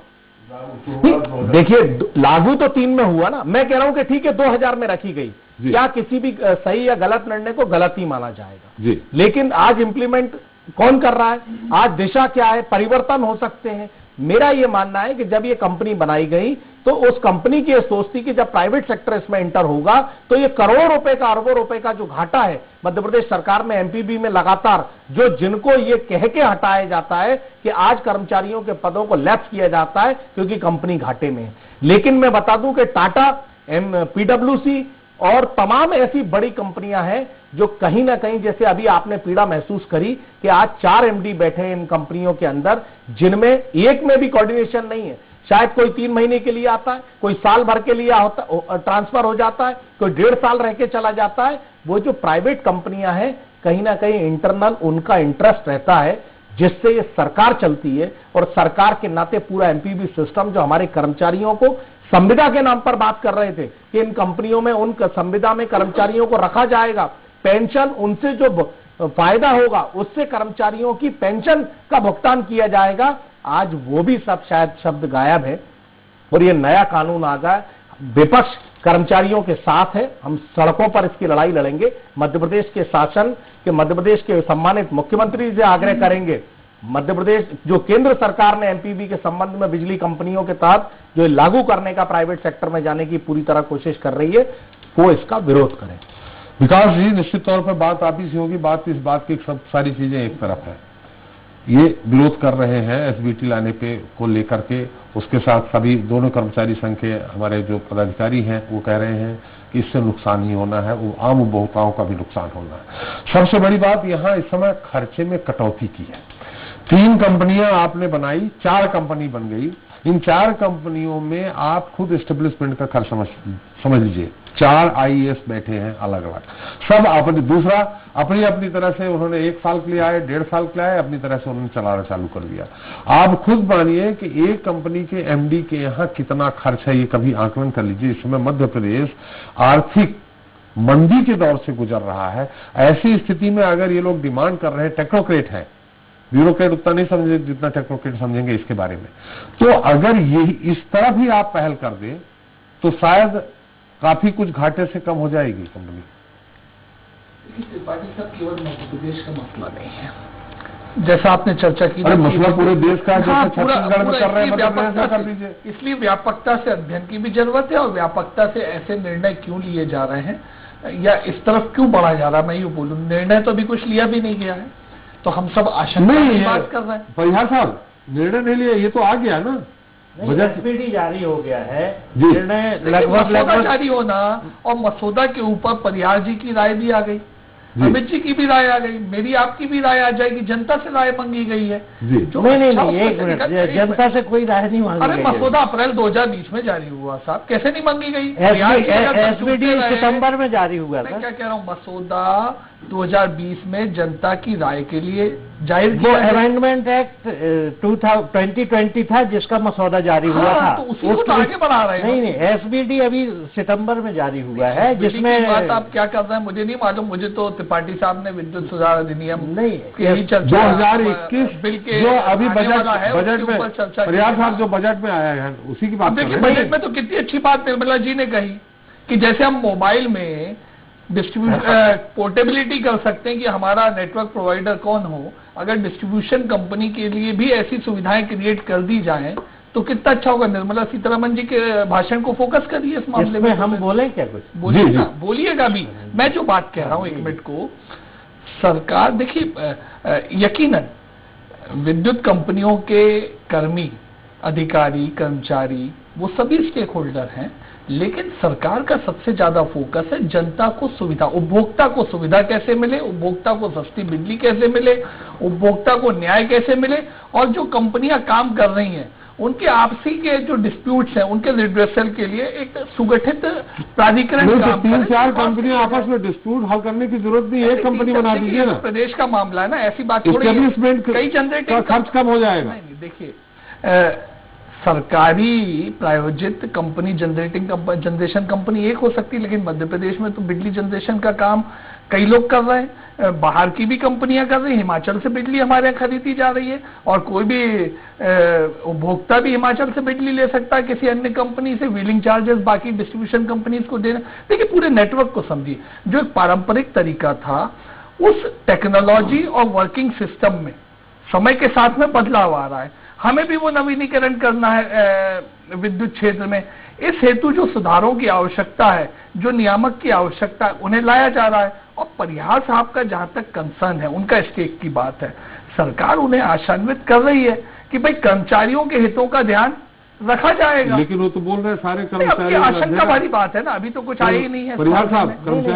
देखिए, लागू तो 3 में हुआ ना, मैं कह रहा हूं कि ठीक है 2000 में रखी गई, क्या किसी भी सही या गलत निर्णय को गलत ही माना जाएगा जी। लेकिन आज इंप्लीमेंट कौन कर रहा है? आज दिशा क्या है? परिवर्तन हो सकते हैं। मेरा यह मानना है कि जब ये कंपनी बनाई गई, तो उस कंपनी की सोच थी कि जब प्राइवेट सेक्टर इसमें एंटर होगा, तो ये करोड़ों रुपए का, अरबों रुपए का जो घाटा है मध्य प्रदेश सरकार में एमपीबी में लगातार, जो जिनको ये कह के हटाया जाता है कि आज कर्मचारियों के पदों को लैप्स किया जाता है क्योंकि कंपनी घाटे में है। लेकिन मैं बता दूं कि टाटा, पीडब्ल्यूसी और तमाम ऐसी बड़ी कंपनियां हैं जो कहीं ना कहीं, जैसे अभी आपने पीड़ा महसूस करी कि आज 4 एमडी बैठे हैं इन कंपनियों के अंदर, जिनमें एक में भी कोऑर्डिनेशन नहीं है। शायद कोई 3 महीने के लिए आता है, कोई साल भर के लिए ट्रांसफर हो जाता है, कोई 1.5 साल रह के चला जाता है। वो जो प्राइवेट कंपनियां हैं, कहीं ना कहीं इंटरनल उनका इंटरेस्ट रहता है, जिससे ये सरकार चलती है। और सरकार के नाते पूरा एमपीबी सिस्टम, जो हमारे कर्मचारियों को संविदा के नाम पर बात कर रहे थे कि इन कंपनियों में, उन संविदा में कर्मचारियों को रखा जाएगा, पेंशन उनसे जो फायदा होगा उससे कर्मचारियों की पेंशन का भुगतान किया जाएगा, आज वो भी सब शायद शब्द गायब है। और ये नया कानून आ गया, विपक्ष कर्मचारियों के साथ है, हम सड़कों पर इसकी लड़ाई लड़ेंगे। मध्य प्रदेश के शासन के, मध्य प्रदेश के सम्मानित मुख्यमंत्री से आग्रह करेंगे, मध्य प्रदेश जो केंद्र सरकार ने एमपीबी के संबंध में बिजली कंपनियों के तहत जो लागू करने का, प्राइवेट सेक्टर में जाने की पूरी तरह कोशिश कर रही है, वो इसका विरोध करें। विकास जी, निश्चित तौर पर बात आप ही से होगी। बात इस बात की सब सारी चीजें एक तरफ है, ये विरोध कर रहे हैं एसबीटी लाने पे को लेकर के, उसके साथ सभी दोनों कर्मचारी संघ के हमारे जो पदाधिकारी हैं वो कह रहे हैं कि इससे नुकसान ही होना है, वो आम उपभोक्ताओं का भी नुकसान होना है। सबसे बड़ी बात यहाँ इस समय खर्चे में कटौती की है। 3 कंपनियां आपने बनाई, 4 कंपनी बन गई। इन 4 कंपनियों में आप खुद एस्टेब्लिशमेंट का खर्च समझ लीजिए। 4 आईएएस बैठे हैं अलग अलग, सब अपनी, दूसरा अपनी अपनी तरह से उन्होंने 1 साल के लिए आए, 1.5 साल के लिए आए, अपनी तरह से उन्होंने चलाना चालू कर दिया। आप खुद मानिए कि एक कंपनी के एमडी के यहाँ कितना खर्च है, ये कभी आकलन कर लीजिए। इस समय मध्य प्रदेश आर्थिक मंदी के दौर से गुजर रहा है। ऐसी स्थिति में अगर ये लोग डिमांड कर रहे हैं, टेक्नोक्रेट है, ब्यूरोक्रेट उतना नहीं समझे जितना टेक्नोक्रेट समझेंगे इसके बारे में, तो अगर ये इस तरह भी आप पहल कर दें तो शायद काफी कुछ घाटे से कम हो जाएगी कंपनी। त्रिपाठी साहब, केवल मध्य प्रदेश का मसला नहीं है, जैसा आपने चर्चा की। अरे मसला पूरे देश का, जैसे हाँ, छत्तीसगढ़ में कर रहे हैं, मध्य प्रदेश में कर दीजिए। इसलिए व्यापकता से अध्ययन की भी जरूरत है, और व्यापकता से ऐसे निर्णय क्यों लिए जा रहे हैं या इस तरफ क्यों बढ़ा जा रहा है, मैं यूँ बोलूँ निर्णय तो अभी कुछ लिया भी नहीं गया है, तो हम सब आशंका की बात कर रहे हैं। परिहार साहब निर्णय नहीं लिया, ये तो आ गया ना, बजट एसपीडी जारी हो गया है, जी। निर्णय लगभग जारी होना और मसौदा के ऊपर परिहार जी की राय भी आ गई, अमित जी की भी राय आ गई, मेरी आपकी भी राय आ जाएगी, जनता से राय मांगी गई है। नहीं, एक मिनट, जनता से कोई राय नहीं मांगी गई। अरे मसौदा अप्रैल 2020 में जारी हुआ साहब, कैसे नहीं मांगी गई? एसपीडी सितंबर में जारी हुआ था। मैं क्या कह रहा हूँ, मसौदा 2020 में जनता की राय के लिए जाहिर वो अमेंडमेंट एक्ट 2020 था जिसका मसौदा जारी हुआ था, तो उसी को आगे बढ़ा रहे हैं। नहीं, एसबीडी अभी सितंबर में जारी हुआ है, जिसमें बात आप क्या कर रहे हैं मुझे नहीं मालूम, मुझे तो त्रिपाठी साहब ने विद्युत सुधार अधिनियम नहीं यही चर्चा 2021 बिल के जो अभी बजट में चर्चा परिहार साहब जो बजट में आया है उसी की बात। देखिए बजट में तो कितनी अच्छी बात निर्मला जी ने कही कि जैसे हम मोबाइल में पोर्टेबिलिटी कर सकते हैं कि हमारा नेटवर्क प्रोवाइडर कौन हो, अगर डिस्ट्रीब्यूशन कंपनी के लिए भी ऐसी सुविधाएं क्रिएट कर दी जाएं तो कितना अच्छा होगा। निर्मला सीतारमण जी के भाषण को फोकस करिए इस मामले में। हम बोले क्या कुछ बोलिएगा भी। मैं जो बात कह रहा हूं, एक मिनट को, सरकार देखिए यकीनन विद्युत कंपनियों के कर्मी, अधिकारी, कर्मचारी वो सभी स्टेक होल्डर हैं, लेकिन सरकार का सबसे ज्यादा फोकस है जनता को सुविधा, उपभोक्ता को सुविधा कैसे मिले, उपभोक्ता को सस्ती बिजली कैसे मिले, उपभोक्ता को न्याय कैसे मिले, और जो कंपनियां काम कर रही हैं उनके आपसी के जो डिस्प्यूट्स हैं उनके रिड्रेसल के लिए एक सुगठित प्राधिकरण काम करे। 3-4 कंपनियां आपस में डिस्प्यूट हल करने की जरूरत नहीं, एक कंपनी बना दीजिए ना। प्रदेश का मामला है ना, ऐसी बात थोड़ी है, कई जनरेटिंग खर्च कम हो जाएगा। नहीं, देखिए सरकारी प्रायोजित कंपनी जनरेशन कंपनी एक हो सकती है, लेकिन मध्य प्रदेश में तो बिजली जनरेशन का काम कई लोग कर रहे हैं, बाहर की भी कंपनियां कर रही हैं, हिमाचल से बिजली हमारे यहाँ खरीदी जा रही है, और कोई भी उपभोक्ता भी हिमाचल से बिजली ले सकता है किसी अन्य कंपनी से, व्हीलिंग चार्जेस बाकी डिस्ट्रीब्यूशन कंपनीज को देना। देखिए पूरे नेटवर्क को समझिए, जो एक पारंपरिक तरीका था उस टेक्नोलॉजी और वर्किंग सिस्टम में समय के साथ में बदलाव आ रहा है, हमें भी वो नवीनीकरण करना है विद्युत क्षेत्र में। इस हेतु जो सुधारों की आवश्यकता है, जो नियामक की आवश्यकता है, उन्हें लाया जा रहा है। और परिहार साहब का जहां तक कंसर्न है, उनका स्टेक की बात है, सरकार उन्हें आशान्वित कर रही है कि भाई कर्मचारियों के हितों का ध्यान रखा जाएगा। लेकिन वो तो बोल रहे हैं सारे कर्मचारी, आशंका वाली बात है ना, अभी तो कुछ आया ही नहीं है। परिहार साहब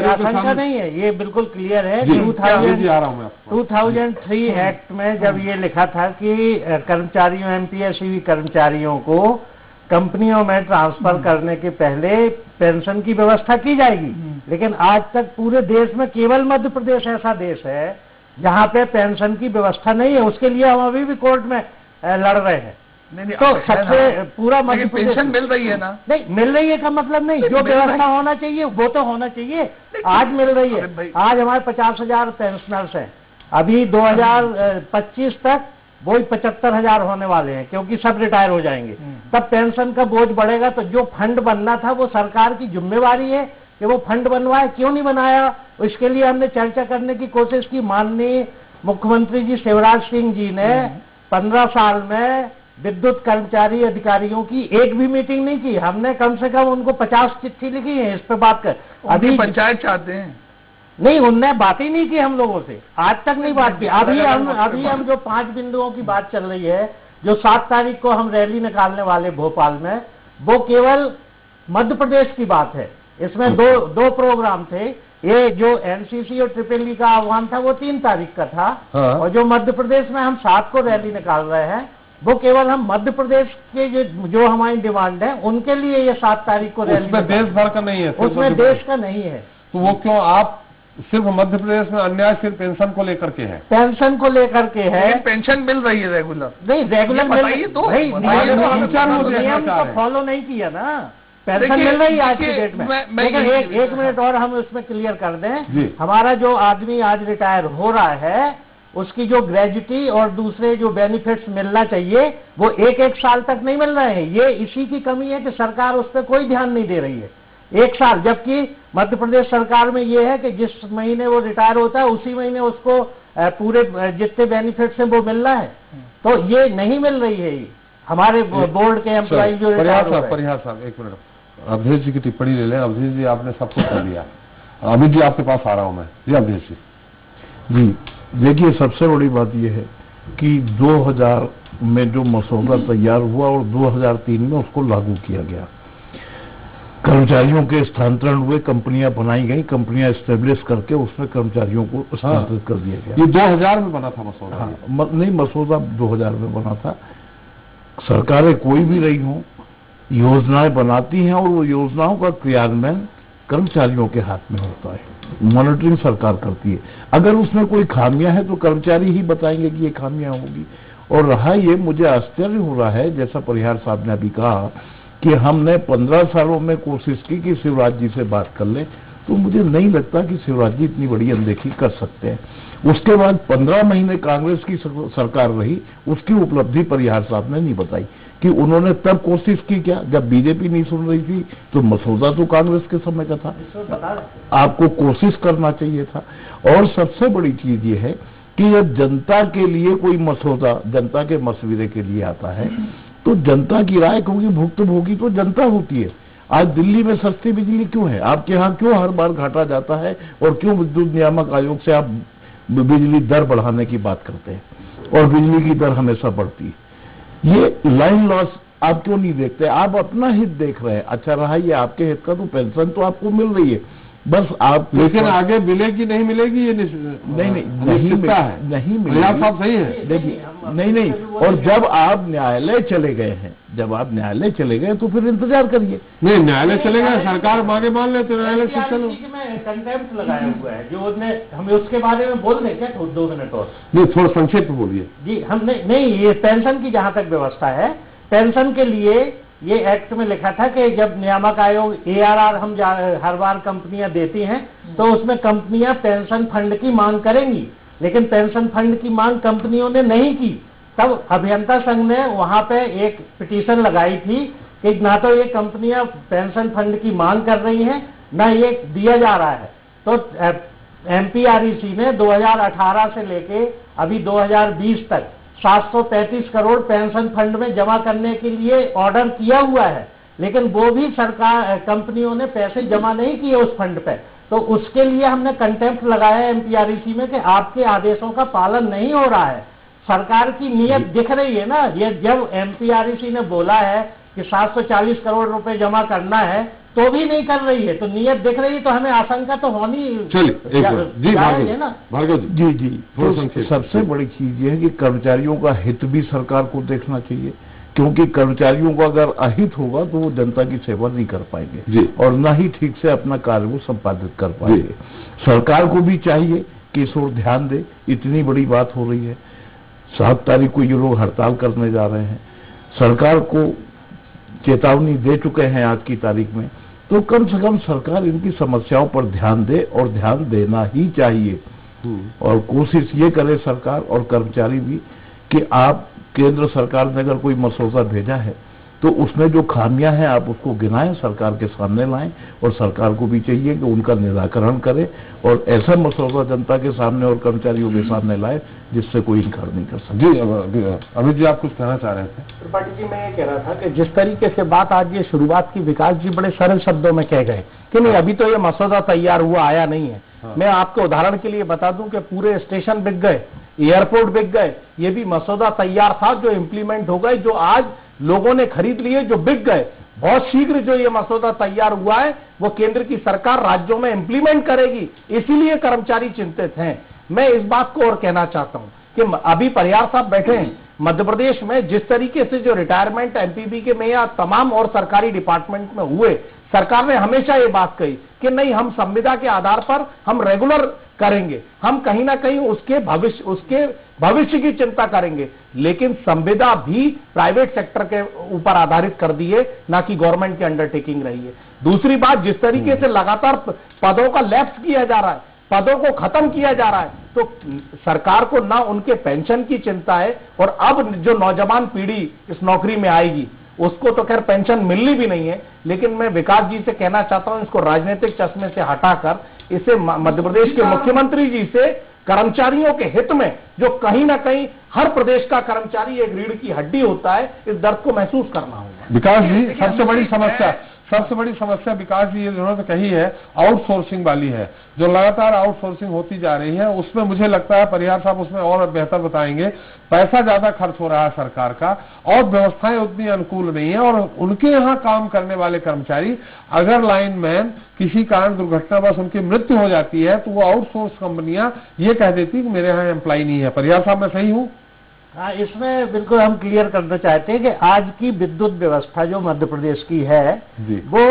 आशंका नहीं है, ये बिल्कुल क्लियर है। 2003 एक्ट में जब ये लिखा था कि कर्मचारियों, एमपीएससीबी कर्मचारियों को कंपनियों में ट्रांसफर करने के पहले पेंशन की व्यवस्था की जाएगी, लेकिन आज तक पूरे देश में केवल मध्य प्रदेश ऐसा देश है जहां पे पेंशन की व्यवस्था नहीं है। उसके लिए हम अभी भी कोर्ट में लड़ रहे हैं। नहीं, तो सबसे पूरा मध्य प्रदेश पेंशन मिल रही है ना? नहीं, मिल रही है का मतलब नहीं, जो व्यवस्था होना चाहिए वो तो होना चाहिए। आज मिल रही है, आज हमारे 50,000 पेंशनर्स हैं, अभी 2025 तक वो 75,000 होने वाले हैं, क्योंकि सब रिटायर हो जाएंगे। तब पेंशन का बोझ बढ़ेगा, तो जो फंड बनना था वो सरकार की जिम्मेवारी है कि वो फंड बनवाए। क्यों नहीं बनाया, उसके लिए हमने चर्चा करने की कोशिश की। माननीय मुख्यमंत्री जी शिवराज सिंह जी ने 15 साल में विद्युत कर्मचारी अधिकारियों की एक भी मीटिंग नहीं की। हमने कम से कम उनको 50 चिट्ठी लिखी है इस पर बात कर। अभी पंचायत चाहते हैं, नहीं, उनने बात ही नहीं की हम लोगों से, आज तक नहीं बात की। अभी हम जो 5 बिंदुओं की बात चल रही है, जो 7 तारीख को हम रैली निकालने वाले भोपाल में, वो केवल मध्य प्रदेश की बात है। इसमें दो प्रोग्राम थे, ये जो एनसीसी और ट्रिपल का आह्वान था वो 3 तारीख का था, और जो मध्य प्रदेश में हम 7 को रैली निकाल रहे हैं वो केवल हम मध्य प्रदेश के जो हमारी डिमांड है उनके लिए ये 7 तारीख को रैली। उसमें देश भर का नहीं है, उसमें देश का नहीं है। तो वो क्यों आप सिर्फ मध्य प्रदेश में अन्याय सिर्फ पेंशन को लेकर के है? पेंशन को लेकर के है, पेंशन मिल रही है रेगुलर। नहीं, रेगुलर नियम को फॉलो नहीं किया ना, पेंशन मिल रही है आज की डेट में। लेकिन एक मिनट और हम उसमें क्लियर कर दें, हमारा जो आदमी आज रिटायर हो रहा है उसकी जो ग्रेजुटी और दूसरे जो बेनिफिट्स मिलना चाहिए वो 1-1 साल तक नहीं मिल रहे हैं। ये इसी की कमी है कि सरकार उस पर कोई ध्यान नहीं दे रही है। 1 साल, जबकि मध्य प्रदेश सरकार में ये है कि जिस महीने वो रिटायर होता है उसी महीने उसको पूरे जितने बेनिफिट्स हैं वो मिल रहा है, तो ये नहीं मिल रही है। ये हमारे बोर्ड के एम्प्लॉई जो परिहार साहब एक मिनट, अवधेश जी की टिप्पणी ले लें। अवधेश जी आपने सब कुछ कर लिया, अमित जी आपके पास आ रहा हूं मैं। जी अवधेश जी। जी देखिए, सबसे बड़ी बात यह है कि 2000 में जो मसौदा तैयार हुआ और 2003 में उसको लागू किया गया, कर्मचारियों के स्थानांतरण हुए, कंपनियां बनाई गई, कंपनियां एस्टेब्लिश करके उसमें कर्मचारियों को स्थानांतरित कर दिया गया। ये 2000 में बना था मसौदा? हाँ, नहीं, मसौदा 2000 में बना था। सरकारें कोई भी रही हों, योजनाएं बनाती हैं और वो योजनाओं का क्रियान्वयन कर्मचारियों के हाथ में होता है, मॉनिटरिंग सरकार करती है। अगर उसमें कोई खामियां हैं तो कर्मचारी ही बताएंगे कि ये खामियां होगी। और रहा ये, मुझे आश्चर्य हो रहा है, जैसा परिहार साहब ने अभी कहा कि हमने 15 सालों में कोशिश की कि शिवराज जी से बात कर लें, तो मुझे नहीं लगता कि शिवराज जी इतनी बड़ी अनदेखी कर सकते हैं। उसके बाद 15 महीने कांग्रेस की सरकार रही, उसकी उपलब्धि परिहार साहब ने नहीं बताई कि उन्होंने तब कोशिश की क्या, जब बीजेपी नहीं सुन रही थी, तो मसौदा तो कांग्रेस के समय का था, आपको कोशिश करना चाहिए था। और सबसे बड़ी चीज ये है कि जब जनता के लिए कोई मसौदा जनता के मशवरे के लिए आता है तो जनता की राय होगी, भुक्तभोगी तो जनता होती है। आज दिल्ली में सस्ती बिजली क्यों है? आपके यहाँ क्यों हर बार घाटा जाता है? और क्यों विद्युत नियामक आयोग से आप बिजली दर बढ़ाने की बात करते हैं और बिजली की दर हमेशा बढ़ती है? ये लाइन लॉस आप क्यों नहीं देखते? आप अपना हित देख रहे हैं। अच्छा रहा ये आपके हित का, तो पेंशन तो आपको मिल रही है, बस आप, लेकिन आगे मिलेगी नहीं मिलेगी ये नहीं मिलेगी। साहब सही है, देखिए नहीं। और जब आप न्यायालय चले गए हैं, तो फिर इंतजार करिए। नहीं, न्यायालय चले गए, सरकार मांगे मान ले तो न्यायालय से चलो। कंटेम्प्ट लगाया हुआ है जो हमें उसके बारे में बोल दें क्या 2 मिनट और? नहीं, थोड़ा संक्षेप में बोलिए जी। हम नहीं, ये पेंशन की जहां तक व्यवस्था है, पेंशन के लिए ये एक्ट में लिखा था कि जब नियामक आयोग ARR हम हर बार कंपनियां देती हैं तो उसमें कंपनियां पेंशन फंड की मांग करेंगी, लेकिन पेंशन फंड की मांग कंपनियों ने नहीं की। तब अभियंता संघ ने वहां पे एक पिटीशन लगाई थी कि ना तो ये कंपनियां पेंशन फंड की मांग कर रही हैं, ना ये दिया जा रहा है। तो MPREC ने 2018 से लेके अभी 2020 तक 733 करोड़ पेंशन फंड में जमा करने के लिए ऑर्डर किया हुआ है, लेकिन वो भी सरकार कंपनियों ने पैसे जमा नहीं किए उस फंड पे। तो उसके लिए हमने कंटेम्प्ट लगाया MPREC में कि आपके आदेशों का पालन नहीं हो रहा है। सरकार की नीयत दिख रही है ना, ये जब MPREC ने बोला है कि 740 करोड़ रुपए जमा करना है तो भी नहीं कर रही है, तो नीयत दिख रही है, तो हमें आशंका तो होनी। चलिए भार्गव जी तो सबसे बड़ी चीज ये है कि कर्मचारियों का हित भी सरकार को देखना चाहिए, क्योंकि कर्मचारियों का अगर अहित होगा तो वो जनता की सेवा नहीं कर पाएंगे और न ही ठीक से अपना कार्य वो संपादित कर पाएंगे। सरकार को भी चाहिए कि इस ओर ध्यान दे। इतनी बड़ी बात हो रही है, 7 तारीख को ये लोग हड़ताल करने जा रहे हैं, सरकार को चेतावनी दे चुके हैं आज की तारीख में, तो कम से कम सरकार इनकी समस्याओं पर ध्यान दे और ध्यान देना ही चाहिए। और कोशिश ये करे सरकार और कर्मचारी भी कि आप केंद्र सरकार ने अगर कोई मसौदा भेजा है तो उसमें जो खामियां हैं आप उसको गिनाएं, सरकार के सामने लाएं और सरकार को भी चाहिए कि उनका निराकरण करे और ऐसा मसौदा जनता के सामने और कर्मचारियों के सामने लाए जिससे कोई इनकार नहीं कर सके। जी अमित जी, आप कुछ कहना चाह रहे थे? त्रिपाठी जी, मैं ये कह रहा था कि जिस तरीके से बात आज ये शुरुआत की, विकास जी बड़े सरल शब्दों में कह गए कि नहीं अभी तो ये मसौदा तैयार हुआ, आया नहीं है। मैं आपको उदाहरण के लिए बता दूं कि पूरे स्टेशन बिक गए, एयरपोर्ट बिक गए, ये भी मसौदा तैयार था जो इम्प्लीमेंट हो गए, जो आज लोगों ने खरीद लिए, जो बिक गए। बहुत शीघ्र जो ये मसौदा तैयार हुआ है वो केंद्र की सरकार राज्यों में इंप्लीमेंट करेगी, इसीलिए कर्मचारी चिंतित हैं। मैं इस बात को और कहना चाहता हूं कि अभी परिहार साहब बैठे हैं, मध्य प्रदेश में जिस तरीके से जो रिटायरमेंट MPB के में या तमाम और सरकारी डिपार्टमेंट में हुए, सरकार ने हमेशा ये बात कही कि नहीं, हम संविदा के आधार पर हम रेगुलर करेंगे, हम कहीं ना कहीं उसके भविष्य की चिंता करेंगे, लेकिन संविदा भी प्राइवेट सेक्टर के ऊपर आधारित कर दी है, ना कि गवर्नमेंट की अंडरटेकिंग रही है। दूसरी बात, जिस तरीके से लगातार पदों का लैप्स किया जा रहा है, पदों को खत्म किया जा रहा है, तो सरकार को ना उनके पेंशन की चिंता है और अब जो नौजवान पीढ़ी इस नौकरी में आएगी उसको तो खैर पेंशन मिलनी भी नहीं है, लेकिन मैं विकास जी से कहना चाहता हूं इसको राजनीतिक चश्मे से हटाकर इसे मध्य प्रदेश के मुख्यमंत्री जी से कर्मचारियों के हित में, जो कहीं ना कहीं हर प्रदेश का कर्मचारी एक रीढ़ की हड्डी होता है, इस दर्द को महसूस करना होगा। विकास जी, सबसे बड़ी समस्या विकास जी ये जिन्होंने कही है आउटसोर्सिंग वाली है, जो लगातार आउटसोर्सिंग होती जा रही है। उसमें मुझे लगता है परिहार साहब उसमें और बेहतर बताएंगे, पैसा ज्यादा खर्च हो रहा है सरकार का और व्यवस्थाएं उतनी अनुकूल नहीं है, और उनके यहाँ काम करने वाले कर्मचारी अगर लाइनमैन किसी कारण दुर्घटनावश उनकी मृत्यु हो जाती है तो वो आउटसोर्स कंपनियां ये कह देती कि मेरे यहाँ एम्प्लॉय नहीं है। परिहार साहब मैं सही हूँ? हाँ, इसमें बिल्कुल हम क्लियर करना चाहते हैं कि आज की विद्युत व्यवस्था जो मध्य प्रदेश की है वो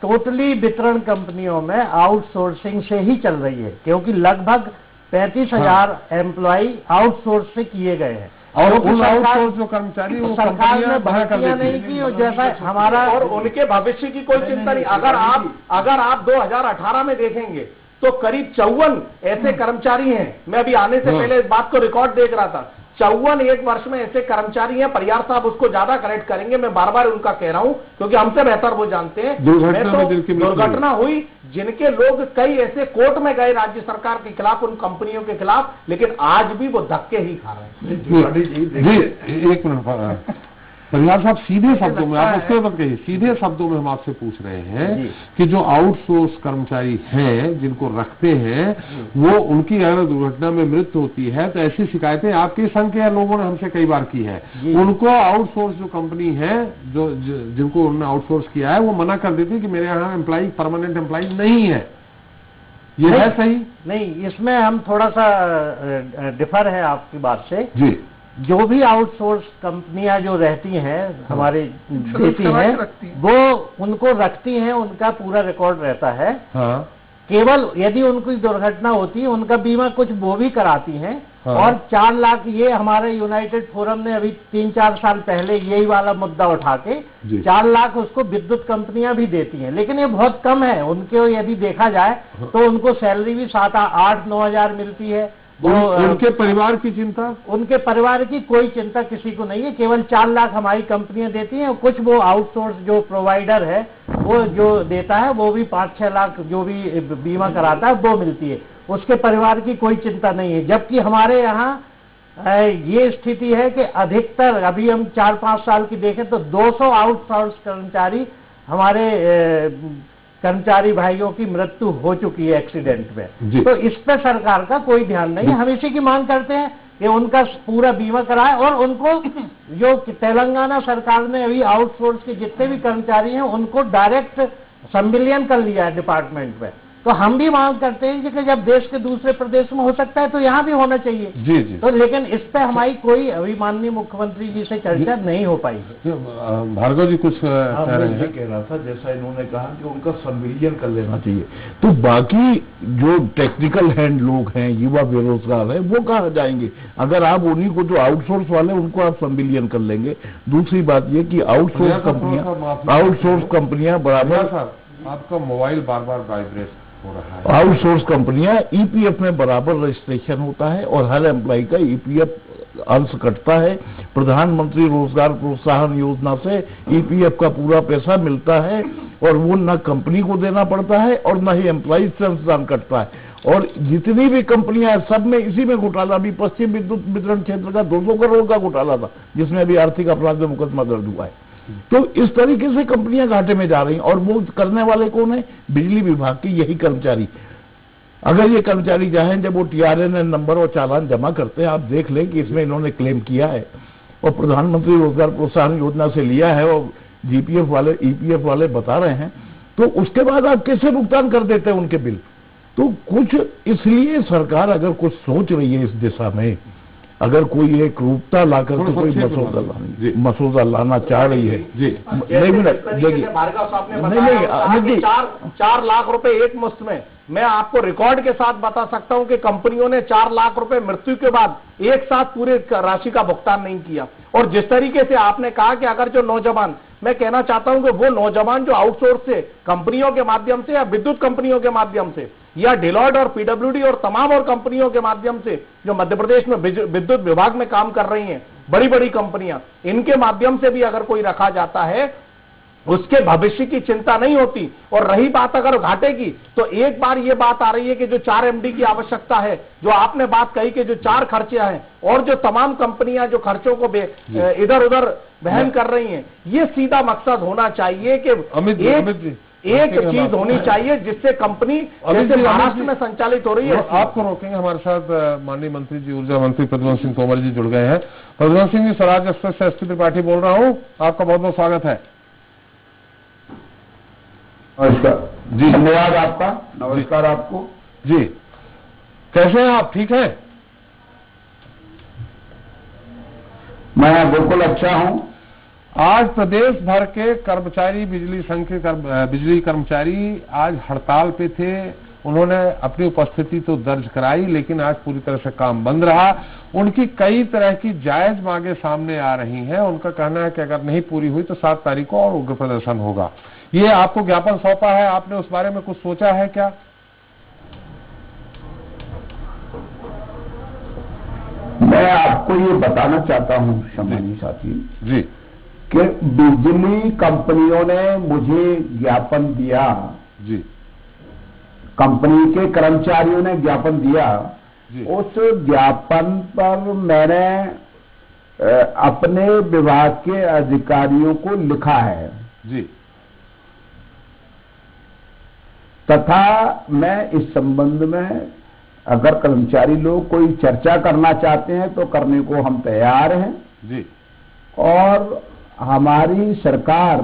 टोटली वितरण कंपनियों में आउटसोर्सिंग से ही चल रही है, क्योंकि लगभग 35,000 एम्प्लॉय आउटसोर्स से किए गए हैं। और उन आउटसोर्स जो कर्मचारी वो सरकार ने भर्तियां नहीं की, और जैसा हमारा और उनके भविष्य की कोई चिंता नहीं। अगर आप 2018 में देखेंगे तो करीब 54 ऐसे कर्मचारी हैं। मैं अभी आने से पहले इस बात को रिकॉर्ड देख रहा था, 54 एक वर्ष में ऐसे कर्मचारी हैं। परिहार साहब उसको ज्यादा करेक्ट करेंगे, मैं बार बार उनका कह रहा हूं क्योंकि हमसे बेहतर वो जानते हैं। दुर्घटना हुई जिनके लोग कई ऐसे कोर्ट में गए राज्य सरकार के खिलाफ, उन कंपनियों के खिलाफ, लेकिन आज भी वो धक्के ही खा रहे हैं। एक मिनट परिहार साहब, सीधे शब्दों में आप उसके मत कहिए, सीधे शब्दों में हम आपसे पूछ रहे हैं कि जो आउटसोर्स कर्मचारी हैं जिनको रखते हैं वो उनकी अगर दुर्घटना में मृत्यु होती है तो ऐसी शिकायतें आपके संघ के लोगों ने हमसे कई बार की है। उनको आउटसोर्स जो कंपनी है जो जिनको उन्होंने आउटसोर्स किया है वो मना कर देती है कि मेरे यहाँ एम्प्लॉय परमानेंट एम्प्लॉय नहीं है। ये है सही? नहीं, इसमें हम थोड़ा सा डिफर है आपकी बात से जी। जो भी आउटसोर्स कंपनियां जो रहती हैं हमारे देती हैं वो उनको रखती हैं, उनका पूरा रिकॉर्ड रहता है। हाँ। केवल यदि उनकी दुर्घटना होती है उनका बीमा कुछ वो भी कराती हैं। हाँ। और 4 लाख ये हमारे यूनाइटेड फोरम ने अभी 3-4 साल पहले यही वाला मुद्दा उठा के 4 लाख उसको विद्युत कंपनियां भी देती हैं, लेकिन ये बहुत कम है। उनके यदि देखा जाए तो उनको सैलरी भी 7-8-9 हजार मिलती है। उनके परिवार की चिंता, उनके परिवार की कोई चिंता किसी को नहीं है। केवल 4 लाख हमारी कंपनियां देती हैं, कुछ वो आउटसोर्स जो प्रोवाइडर है वो जो देता है वो भी 5-6 लाख जो भी बीमा कराता है वो मिलती है। उसके परिवार की कोई चिंता नहीं है। जबकि हमारे यहाँ ये स्थिति है कि अधिकतर अभी हम 4-5 साल की देखें तो 200 आउटसोर्स कर्मचारी हमारे कर्मचारी भाइयों की मृत्यु हो चुकी है एक्सीडेंट में। तो इस पे सरकार का कोई ध्यान नहीं है। हम इसी की मांग करते हैं कि उनका पूरा बीमा कराए और उनको जो तेलंगाना सरकार ने अभी आउटसोर्स के जितने भी कर्मचारी हैं उनको डायरेक्ट संविलियन कर लिया है डिपार्टमेंट में। तो हम भी मांग करते हैं कि जब देश के दूसरे प्रदेश में हो सकता है तो यहाँ भी होना चाहिए। जी जी। तो लेकिन इस पे हमारी कोई अभी माननीय मुख्यमंत्री जी से चर्चा नहीं हो पाई है। भार्गव जी कुछ कह रहे हैं? कह रहा था जैसा इन्होंने कहा कि उनका संविलियन कर लेना चाहिए, तो बाकी जो टेक्निकल हैंड लोग हैं, युवा बेरोजगार है, वो कहाँ जाएंगे? अगर आप उन्हीं को जो आउटसोर्स वाले उनको आप संविलियन कर लेंगे। दूसरी बात ये कि आउटसोर्स कंपनियां बराबर, आपका मोबाइल बार बार वाइब्रेट हो रहा है। आउटसोर्स कंपनियां ईपीएफ में बराबर रजिस्ट्रेशन होता है और हर एम्प्लॉय का ईपीएफ अंश कटता है। प्रधानमंत्री रोजगार प्रोत्साहन योजना से ईपीएफ का पूरा पैसा मिलता है और वो न कंपनी को देना पड़ता है और न ही एम्प्लॉय से अंशदान कटता है। और जितनी भी कंपनियां हैं सब में इसी में घोटाला, अभी पश्चिम विद्युत वितरण क्षेत्र का 200 करोड़ का घोटाला था जिसमें अभी आर्थिक अपराध में मुकदमा दर्ज हुआ है। तो इस तरीके से कंपनियां घाटे में जा रही हैं और वो करने वाले कौन है? बिजली विभाग के यही कर्मचारी। अगर ये कर्मचारी चाहें जब वो टीआरएन नंबर और चालान जमा करते हैं, आप देख लें कि इसमें इन्होंने क्लेम किया है और प्रधानमंत्री रोजगार प्रोत्साहन योजना से लिया है और जीपीएफ वाले ईपीएफ वाले बता रहे हैं, तो उसके बाद आप कैसे भुगतान कर देते हैं उनके बिल? तो कुछ इसलिए सरकार अगर कुछ सोच रही है इस दिशा में, अगर कोई एक रूपता लाकर के कोई मसौदा लाना चाह रही है। नहीं मिनट देखिए, भार्गव साहब ने बताया 4 लाख रुपए एक मुश्त में। मैं आपको रिकॉर्ड के साथ बता सकता हूं कि कंपनियों ने 4 लाख रुपए मृत्यु के बाद एक साथ पूरे राशि का भुगतान नहीं किया। और जिस तरीके से आपने कहा कि अगर जो नौजवान, मैं कहना चाहता हूं कि वो नौजवान जो आउटसोर्स से कंपनियों के माध्यम से या विद्युत कंपनियों के माध्यम से या डिलॉयट और पीडब्ल्यूडी और तमाम और कंपनियों के माध्यम से जो मध्य प्रदेश में विद्युत विभाग में काम कर रही हैं, बड़ी बड़ी कंपनियां, इनके माध्यम से भी अगर कोई रखा जाता है उसके भविष्य की चिंता नहीं होती। और रही बात अगर घाटे की, तो एक बार ये बात आ रही है कि जो 4 MD की आवश्यकता है, जो आपने बात कही कि जो 4 खर्चे हैं और जो तमाम कंपनियां जो खर्चों को इधर उधर वहन कर रही हैं, ये सीधा मकसद होना चाहिए कि एक चीज होनी चाहिए जिससे कंपनी जैसे महाराष्ट्र में संचालित हो रही है। आपको रोकेंगे, हमारे साथ माननीय मंत्री जी, ऊर्जा मंत्री प्रद्युम्न सिंह तोमर जी जुड़ गए हैं। प्रद्युम्न सिंह जी, स्वराज एक्सप्रेस से एसपी त्रिपाठी बोल रहा हूँ, आपका बहुत बहुत स्वागत है। नमस्कार जी, धन्यवाद आपका, नमस्कार आपको जी। कैसे हैं आप, ठीक हैं? मैं बिल्कुल अच्छा हूं। आज प्रदेश भर के कर्मचारी, बिजली संघ के बिजली कर्मचारी आज हड़ताल पे थे। उन्होंने अपनी उपस्थिति तो दर्ज कराई, लेकिन आज पूरी तरह से काम बंद रहा। उनकी कई तरह की जायज मांगे सामने आ रही हैं। उनका कहना है कि अगर नहीं पूरी हुई तो 7 तारीख को और उग्र प्रदर्शन होगा। ये आपको ज्ञापन सौंपा है, आपने उस बारे में कुछ सोचा है क्या? मैं आपको ये बताना चाहता हूं सम्मानीय साथी जी कि बिजली कंपनियों ने मुझे ज्ञापन दिया जी, कंपनी के कर्मचारियों ने ज्ञापन दिया जी। उस ज्ञापन पर मैंने अपने विभाग के अधिकारियों को लिखा है जी, तथा मैं इस संबंध में अगर कर्मचारी लोग कोई चर्चा करना चाहते हैं तो करने को हम तैयार हैं जी। और हमारी सरकार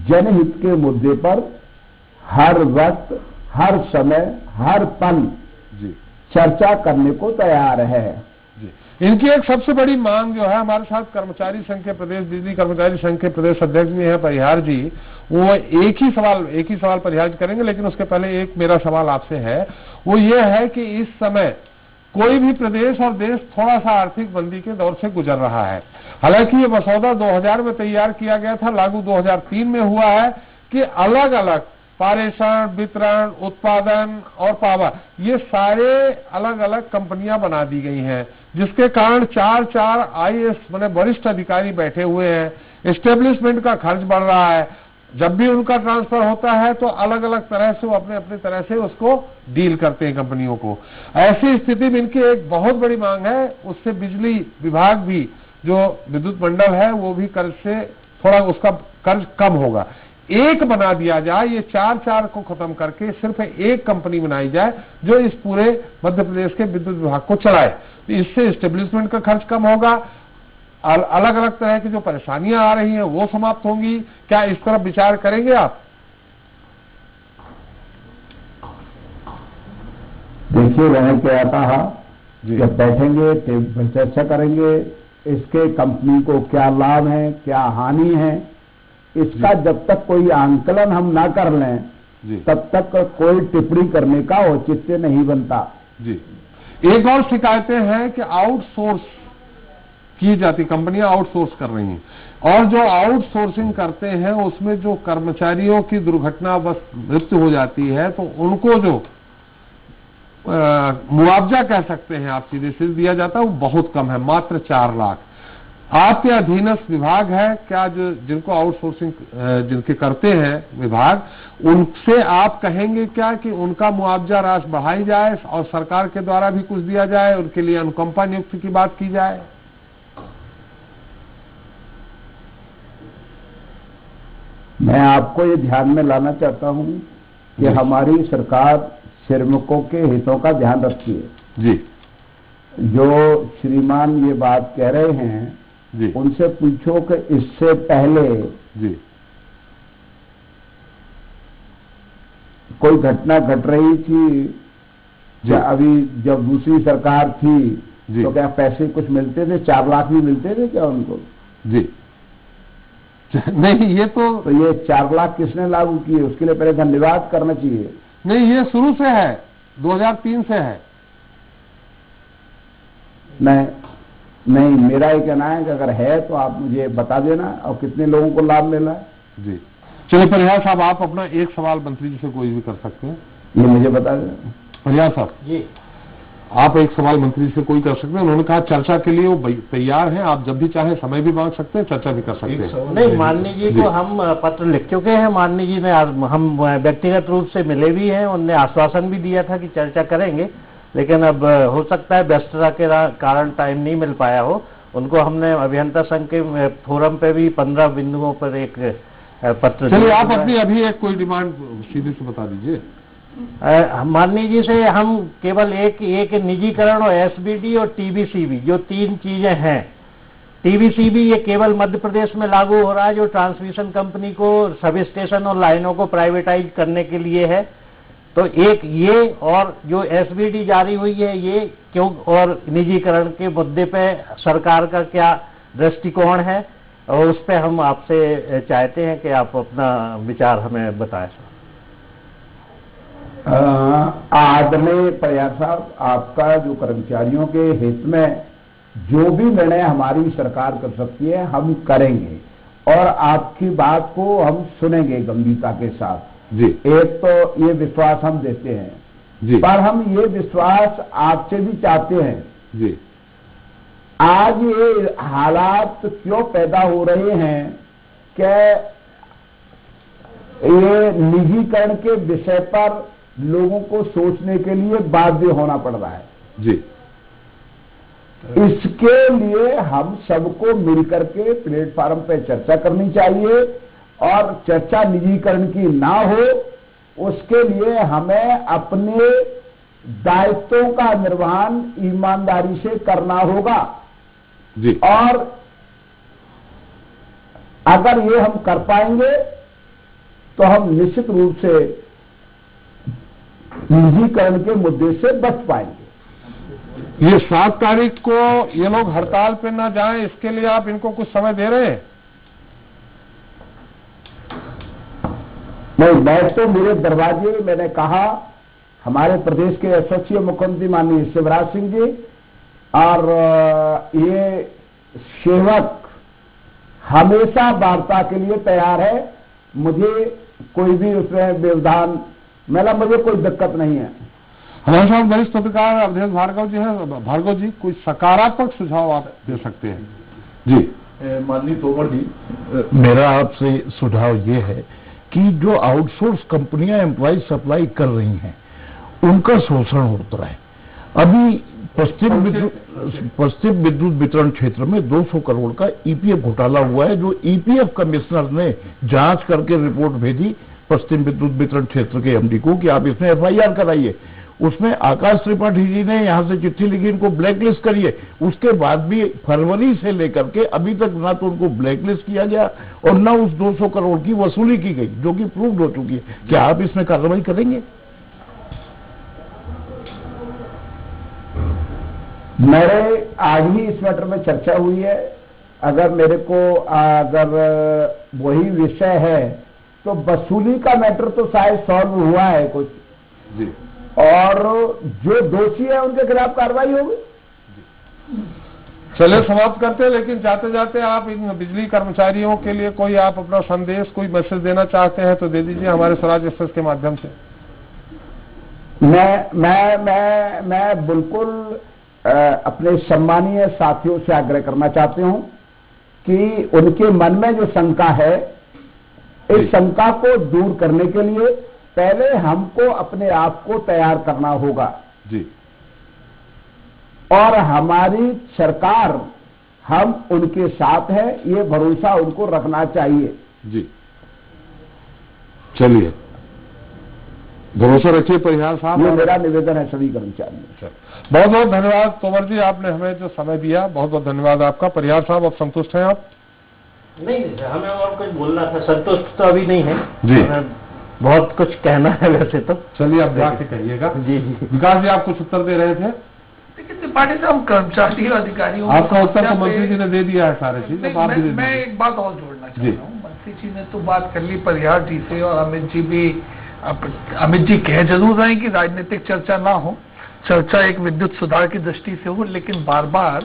जनहित के मुद्दे पर हर वक्त, हर समय, हर पल जी चर्चा करने को तैयार है जी। इनकी एक सबसे बड़ी मांग जो है, हमारे साथ कर्मचारी संघ के प्रदेश, बिजली कर्मचारी संघ के प्रदेश अध्यक्ष भी हैं परिहार जी, वो एक ही सवाल परिहार करेंगे, लेकिन उसके पहले एक मेरा सवाल आपसे है। वो ये है कि इस समय कोई भी प्रदेश और देश थोड़ा सा आर्थिक मंदी के दौर से गुजर रहा है। हालांकि ये मसौदा 2000 में तैयार किया गया था, लागू 2003 में हुआ है कि अलग अलग पारेषण, वितरण, उत्पादन और पावर, ये सारे अलग अलग कंपनियां बना दी गई हैं, जिसके कारण 4 IAS माने वरिष्ठ अधिकारी बैठे हुए हैं। एस्टेब्लिशमेंट का खर्च बढ़ रहा है। जब भी उनका ट्रांसफर होता है तो अलग अलग तरह से वो अपने तरह से उसको डील करते हैं कंपनियों को। ऐसी स्थिति में इनकी एक बहुत बड़ी मांग है, उससे बिजली विभाग भी, जो विद्युत मंडल है, वो भी कर्ज से थोड़ा उसका कर्ज कम होगा। एक बना दिया जाए, ये 4 को खत्म करके सिर्फ एक कंपनी बनाई जाए जो इस पूरे मध्य प्रदेश के विद्युत विभाग को चलाए। तो इससे एस्टेब्लिशमेंट का खर्च कम होगा, अलग अलग तरह की जो परेशानियां आ रही हैं वो समाप्त होंगी। क्या इस तरफ विचार करेंगे आप? देखिए, मैंने क्या कहा, जब बैठेंगे टेबल पर चर्चा करेंगे, इसके कंपनी को क्या लाभ है, क्या हानि है, इसका जब तक कोई आंकलन हम ना कर लें तब तक कोई टिप्पणी करने का औचित्य नहीं बनता जी। एक और शिकायतें हैं कि आउटसोर्स की जाती, कंपनियां आउटसोर्स कर रही हैं, और जो आउटसोर्सिंग करते हैं उसमें जो कर्मचारियों की दुर्घटनावश मृत्यु हो जाती है तो उनको जो मुआवजा कह सकते हैं आप, सीधे सीधे दिया जाता है, वो बहुत कम है, मात्र 4 लाख। आपके अधीनस्थ विभाग है क्या, जो जिनको आउटसोर्सिंग जिनके करते हैं विभाग, उनसे आप कहेंगे क्या कि उनका मुआवजा राशि बढ़ाई जाए और सरकार के द्वारा भी कुछ दिया जाए, उनके लिए अनुकंपा नियुक्ति की बात की जाए? मैं आपको ये ध्यान में लाना चाहता हूं कि हमारी सरकार श्रमिकों के हितों का ध्यान रखती है जी। जो श्रीमान ये बात कह रहे हैं जी, उनसे पूछो कि इससे पहले जी कोई घटना घट रही थी या अभी जब दूसरी सरकार थी तो क्या पैसे कुछ मिलते थे? 4 लाख भी मिलते थे क्या उनको? जी नहीं, ये तो ये 4 लाख किसने लागू किए, उसके लिए पहले धन्यवाद करना चाहिए। नहीं, ये शुरू से है, 2003 से है। नहीं, मेरा ये कहना है कि अगर है तो आप मुझे बता देना और कितने लोगों को लाभ मिला है। जी चलिए, परिहार साहब, आप अपना एक सवाल मंत्री जी से कोई भी कर सकते हैं, ये मुझे बता देना। परिहार साहब जी। आप एक सवाल मंत्री से कोई कर सकते हैं, उन्होंने कहा चर्चा के लिए वो तैयार हैं, आप जब भी चाहें समय भी मांग सकते हैं, चर्चा भी कर सकते हैं। नहीं, माननीय जी को हम पत्र लिख चुके हैं, माननीय जी ने हम व्यक्तिगत रूप से मिले भी हैं, उन्होंने आश्वासन भी दिया था कि चर्चा करेंगे, लेकिन अब हो सकता है व्यस्तता के कारण टाइम नहीं मिल पाया हो। उनको हमने अभियंता संघ के फोरम पे भी 15 बिंदुओं पर एक पत्र। चलिए आप अपनी अभी एक कोई डिमांड सीधे से बता दीजिए। माननीय जी से हम केवल एक निजीकरण और एसबीडी और टीबीसीबी जो 3 चीजें हैं। टीबीसीबी ये केवल मध्य प्रदेश में लागू हो रहा है, जो ट्रांसमिशन कंपनी को सब स्टेशन और लाइनों को प्राइवेटाइज करने के लिए है। तो एक ये, और जो एसबीडी जारी हुई है ये क्यों, और निजीकरण के मुद्दे पे सरकार का क्या दृष्टिकोण है, और उस पे हम आपसे चाहते हैं कि आप अपना विचार हमें बताएं। आदरणीय प्रयाग साहब, आपका जो कर्मचारियों के हित में जो भी निर्णय हमारी सरकार कर सकती है हम करेंगे, और आपकी बात को हम सुनेंगे गंभीरता के साथ जी। एक तो ये विश्वास हम देते हैं जी, पर हम ये विश्वास आपसे भी चाहते हैं जी। आज ये हालात क्यों पैदा हो रहे हैं कि ये निजीकरण के विषय पर लोगों को सोचने के लिए बाध्य होना पड़ रहा है जी। इसके लिए हम सबको मिलकर के प्लेटफॉर्म पे चर्चा करनी चाहिए, और चर्चा निजीकरण की ना हो उसके लिए हमें अपने दायित्वों का निर्वहन ईमानदारी से करना होगा जी। और अगर ये हम कर पाएंगे तो हम निश्चित रूप से निजीकरण के मुद्दे से बच पाएंगे। ये 7 तारीख को ये लोग हड़ताल पे ना जाएं, इसके लिए आप इनको कुछ समय दे रहे हैं? नहीं, मैं तो मेरे दरवाजे, मैंने कहा हमारे प्रदेश के यशस्वी मुख्यमंत्री माननीय शिवराज सिंह जी और ये सेवक हमेशा वार्ता के लिए तैयार है। मुझे कोई भी उसमें व्यवधान, मतलब मुझे कोई दिक्कत नहीं है। हमारे साथ वरिष्ठ पत्रकार अवधेश भार्गव जी हैं। भार्गव जी, कोई सकारात्मक सुझाव आप दे सकते हैं? जी। माननीय तोमर जी, मेरा आपसे सुझाव ये है कि जो आउटसोर्स कंपनियां एम्प्लॉय सप्लाई कर रही हैं उनका शोषण होता है। अभी पश्चिम विद्युत वितरण क्षेत्र में 200 करोड़ का ईपीएफ घोटाला हुआ है, जो ईपीएफ कमिश्नर ने जांच करके रिपोर्ट भेजी पश्चिम विद्युत वितरण क्षेत्र के एमडी को कि आप इसमें एफआईआर कराइए। उसमें आकाश त्रिपाठी जी ने यहां से चिट्ठी लिखी, इनको ब्लैकलिस्ट करिए। उसके बाद भी फरवरी से लेकर के अभी तक ना तो उनको ब्लैकलिस्ट किया गया और ना उस 200 करोड़ की वसूली की गई, जो कि प्रूव्ड हो चुकी है। क्या आप इसमें कार्रवाई करेंगे? मेरे आज ही इस मैटर में चर्चा हुई है। अगर मेरे को अगर वही विषय है तो वसूली का मैटर तो शायद सॉल्व हुआ है कुछ जी, और जो दोषी है उनके खिलाफ कार्रवाई होगी। चलिए समाप्त करते हैं, लेकिन जाते जाते आप इन बिजली कर्मचारियों के लिए कोई आप अपना संदेश, कोई मैसेज देना चाहते हैं तो दे दीजिए हमारे स्वराज एक्सप्रेस के माध्यम से। मैं बिल्कुल अपने सम्मानीय साथियों से आग्रह करना चाहती हूं कि उनके मन में जो शंका है, इस शंका को दूर करने के लिए पहले हमको अपने आप को तैयार करना होगा जी, और हमारी सरकार हम उनके साथ है, ये भरोसा उनको रखना चाहिए जी। चलिए, भरोसा रखिए परिहार साहब। ये मेरा निवेदन है सभी कर्मचारियों। बहुत बहुत धन्यवाद तोमर जी, आपने हमें जो समय दिया, बहुत बहुत धन्यवाद आपका। परिहार साहब, अब संतुष्ट हैं आप? नहीं, हमें और कुछ बोलना था, संतुष्ट तो अभी नहीं है जी, बहुत कुछ कहना है वैसे तो। चलिए आप जाके कहिएगा। जी जी। विकास जी, आप कुछ उत्तर दे रहे थे? लेकिन त्रिपाठी साहब, कर्मचारी अधिकारियों आपका उत्तर तो मंत्री जी ने दे दिया है सारे चीज। मैं एक बात और जोड़ना चाहता हूँ। मंत्री जी ने तो बात कर ली परिहार जी से, और अमित जी भी, अमित जी कह जरूर रहे हैं कि राजनीतिक चर्चा ना हो, चर्चा एक विद्युत सुधार की दृष्टि से हो, लेकिन बार बार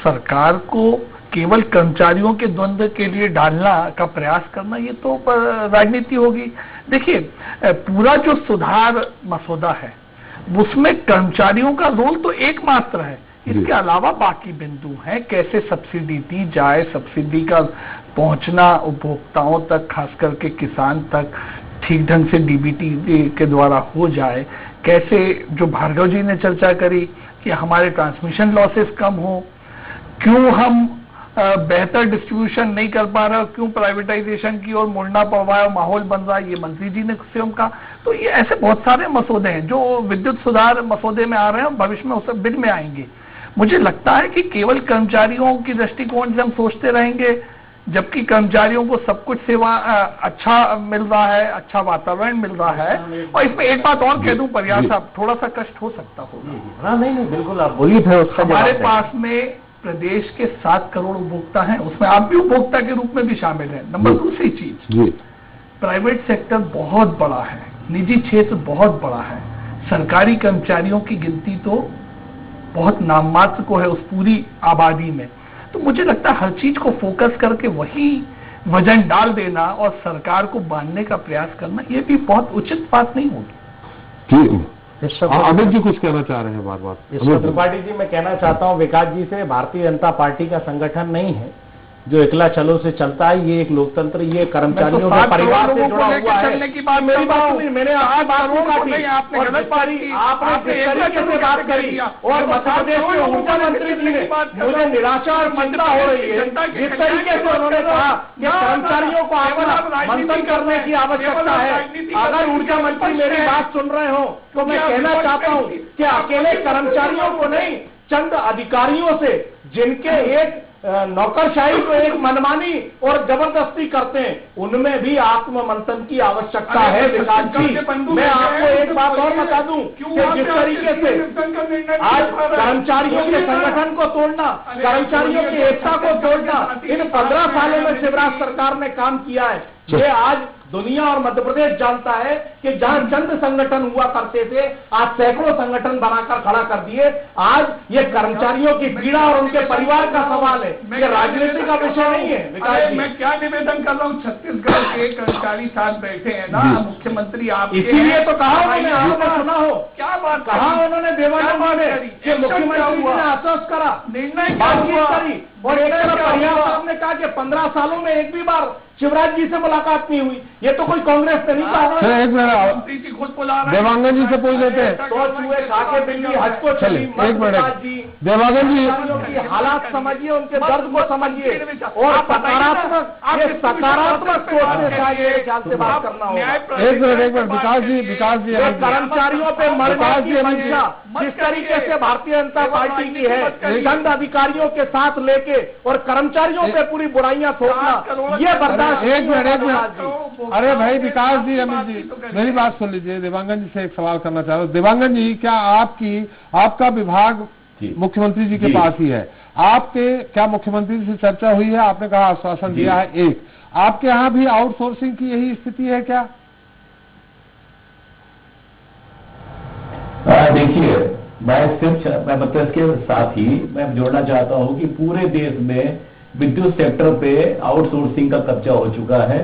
सरकार को केवल कर्मचारियों के द्वंद्व के लिए डालना का प्रयास करना, ये तो राजनीति होगी। देखिए, पूरा जो सुधार मसौदा है उसमें कर्मचारियों का रोल तो एकमात्र है, इसके अलावा बाकी बिंदु हैं, कैसे सब्सिडी दी जाए, सब्सिडी का पहुंचना उपभोक्ताओं तक, खास करके किसान तक ठीक ढंग से डीबीटी के द्वारा हो जाए, कैसे जो भार्गव जी ने चर्चा करी कि हमारे ट्रांसमिशन लॉसेस कम हो, क्यों हम बेहतर डिस्ट्रीब्यूशन नहीं कर पा रहे, क्यों प्राइवेटाइजेशन की ओर मुड़ना पड़ रहा है, माहौल बन रहा है, ये मंत्री जी ने स्वयं कहा। तो ये ऐसे बहुत सारे मसौदे हैं जो विद्युत सुधार मसौदे में आ रहे हैं, भविष्य में उस बिल में आएंगे। मुझे लगता है कि केवल कर्मचारियों की दृष्टिकोण से हम सोचते रहेंगे, जबकि कर्मचारियों को सब कुछ सेवा अच्छा मिल रहा है, अच्छा वातावरण मिल रहा है। और इसमें एक बात और कह दूं प्रयास साहब, थोड़ा सा कष्ट हो सकता होगा। नहीं बिल्कुल, आप बोलिए थे। हमारे पास में प्रदेश के 7 करोड़ उपभोक्ता हैं, उसमें आप भी उपभोक्ता के रूप में भी शामिल हैं। नंबर दूसरी चीज, प्राइवेट सेक्टर बहुत बड़ा है, निजी क्षेत्र बहुत बड़ा है, सरकारी कर्मचारियों की गिनती तो बहुत नाममात्र को है उस पूरी आबादी में। तो मुझे लगता है हर चीज को फोकस करके वही वजन डाल देना और सरकार को बांधने का प्रयास करना, ये भी बहुत उचित बात नहीं होगी। अमित जी कुछ कहना चाह रहे हैं बार बार। त्रिपाठी जी, मैं कहना चाहता हूं विकास जी से, भारतीय जनता पार्टी का संगठन नहीं है जो एकला चलो से चलता है, ये एक लोकतंत्र, ये कर्मचारियों के परिवार से जुड़ा हुआ है। मेरी बात सुनिए, मैंने आपकी बात को काटी, आपने गलत बात की, आपने जिस तरीके से बात करी और मध्य प्रदेश के ऊर्जा मंत्री जी ने, मुझे निराशा और चिंता हो रही है जिस तरीके से उन्होंने कहा कि कर्मचारियों को आपका मंथन करने की आवश्यकता है। अगर ऊर्जा मंत्री मेरी बात सुन रहे हो तो मैं कहना चाहता हूँ कि अकेले कर्मचारियों को नहीं, चंद अधिकारियों से जिनके एक नौकरशाही को एक मनमानी और जबरदस्ती करते हैं, उनमें भी आत्म मंथन की आवश्यकता है। विकास जी, मैं आपको एक बात और बता दूं कि जिस तरीके से आज कर्मचारियों के संगठन को तोड़ना, कर्मचारियों की एकता को तोड़ना, इन 15 सालों में शिवराज सरकार ने काम किया है। ये आज दुनिया और मध्य प्रदेश जानता है कि जहां चंद संगठन हुआ करते थे, आज सैकड़ों संगठन बनाकर खड़ा कर दिए। आज ये कर्मचारियों की पीड़ा और उनके परिवार का सवाल है, ये राजनीति का विषय नहीं है। मैं क्या निवेदन कर रहा हूँ, छत्तीसगढ़ के कर्मचारी साथ बैठे हैं ना, मुख्यमंत्री आप, इसीलिए तो कहा उन्होंने, आपने सुना हो क्या बात कहा उन्होंने देवानंद ने कि मुख्यमंत्री जी ने आश्वस्त करा, निर्णय बातचीत करी और एक तरफ परिवार साहब ने कहा कि 15 सालों में एक भी बार शिवराज जी से मुलाकात नहीं हुई। ये तो कोई कांग्रेस ने नहीं कहा। एक मिनट खुद बुला देवांगन जी से पूछ लेते हैं। तो चूहे खाके बिल्ली हज को चली। एक मिनट देवांगन जी, की हालात समझिए, उनके दर्द को समझिए और सकारात्मक सोच के साथ मेरे ख्याल से बात करना होगा। एक मिनट विकास जी कर्मचारियों पे मरने की मंशा जिस तरीके से भारतीय जनता पार्टी की है, चंद अधिकारियों के साथ लेके और कर्मचारियों पे पूरी बुराइयां थोपना, ये बर्दाश्त। एक मिनट अरे भाई विकास जी, अमित जी मेरी बात सुन लीजिए। देवांगन जी से एक सवाल करना चाह रहा हूँ। देवांगन जी, क्या आपका विभाग मुख्यमंत्री जी के पास ही है, आपके क्या मुख्यमंत्री से चर्चा हुई है? आपने कहा आश्वासन दिया है। एक आपके यहाँ भी आउटसोर्सिंग की यही स्थिति है क्या? देखिए, मैं मतलब इसके साथ ही मैं जोड़ना चाहता हूं कि पूरे देश में विद्युत सेक्टर पे आउटसोर्सिंग का कब्जा हो चुका है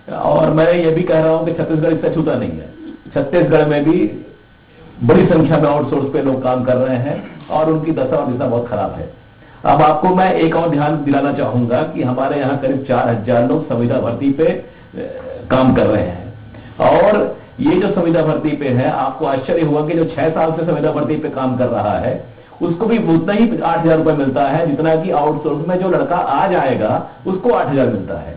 और मैं ये भी कह रहा हूं कि छत्तीसगढ़ इससे छूटा नहीं है। छत्तीसगढ़ में भी बड़ी संख्या में आउटसोर्स पे लोग काम कर रहे हैं और उनकी दशा और दिशा बहुत खराब है। अब आपको मैं एक और ध्यान दिलाना चाहूंगा कि हमारे यहाँ करीब 4000 लोग संविदा भर्ती पे काम कर रहे हैं और ये जो संविदा भर्ती पे है, आपको आश्चर्य हुआ कि जो 6 साल से संविदा भर्ती पे काम कर रहा है उसको भी उतना ही 8000 रुपए मिलता है जितना कि आउटसोर्स में जो लड़का आ जाएगा उसको 8000 मिलता है।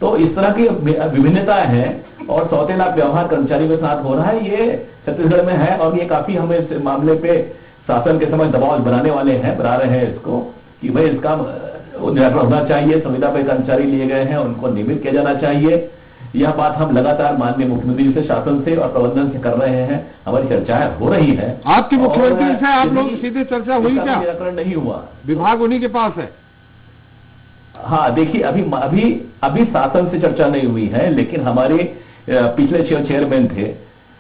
तो इस तरह की विभिन्नताएं हैं और सौतेला व्यवहार कर्मचारी के साथ हो रहा है, ये छत्तीसगढ़ में है और ये काफी हम इस मामले पे शासन के समझ दबाव बना रहे हैं इसको कि भाई इसका निराकरण होना चाहिए। संविदा पे कर्मचारी लिए गए हैं, उनको नियमित किया जाना चाहिए। यह बात हम लगातार माननीय मुख्यमंत्री से, शासन से और प्रबंधन से कर रहे हैं, हमारी चर्चाएं हो रही है। आपके मुख्यमंत्री से आप लोग सीधे चर्चा हुई क्या? निराकरण नहीं हुआ, विभाग उन्हीं के पास है। हाँ देखिए, अभी शासन से चर्चा नहीं हुई है, लेकिन हमारे पिछले चेयरमैन थे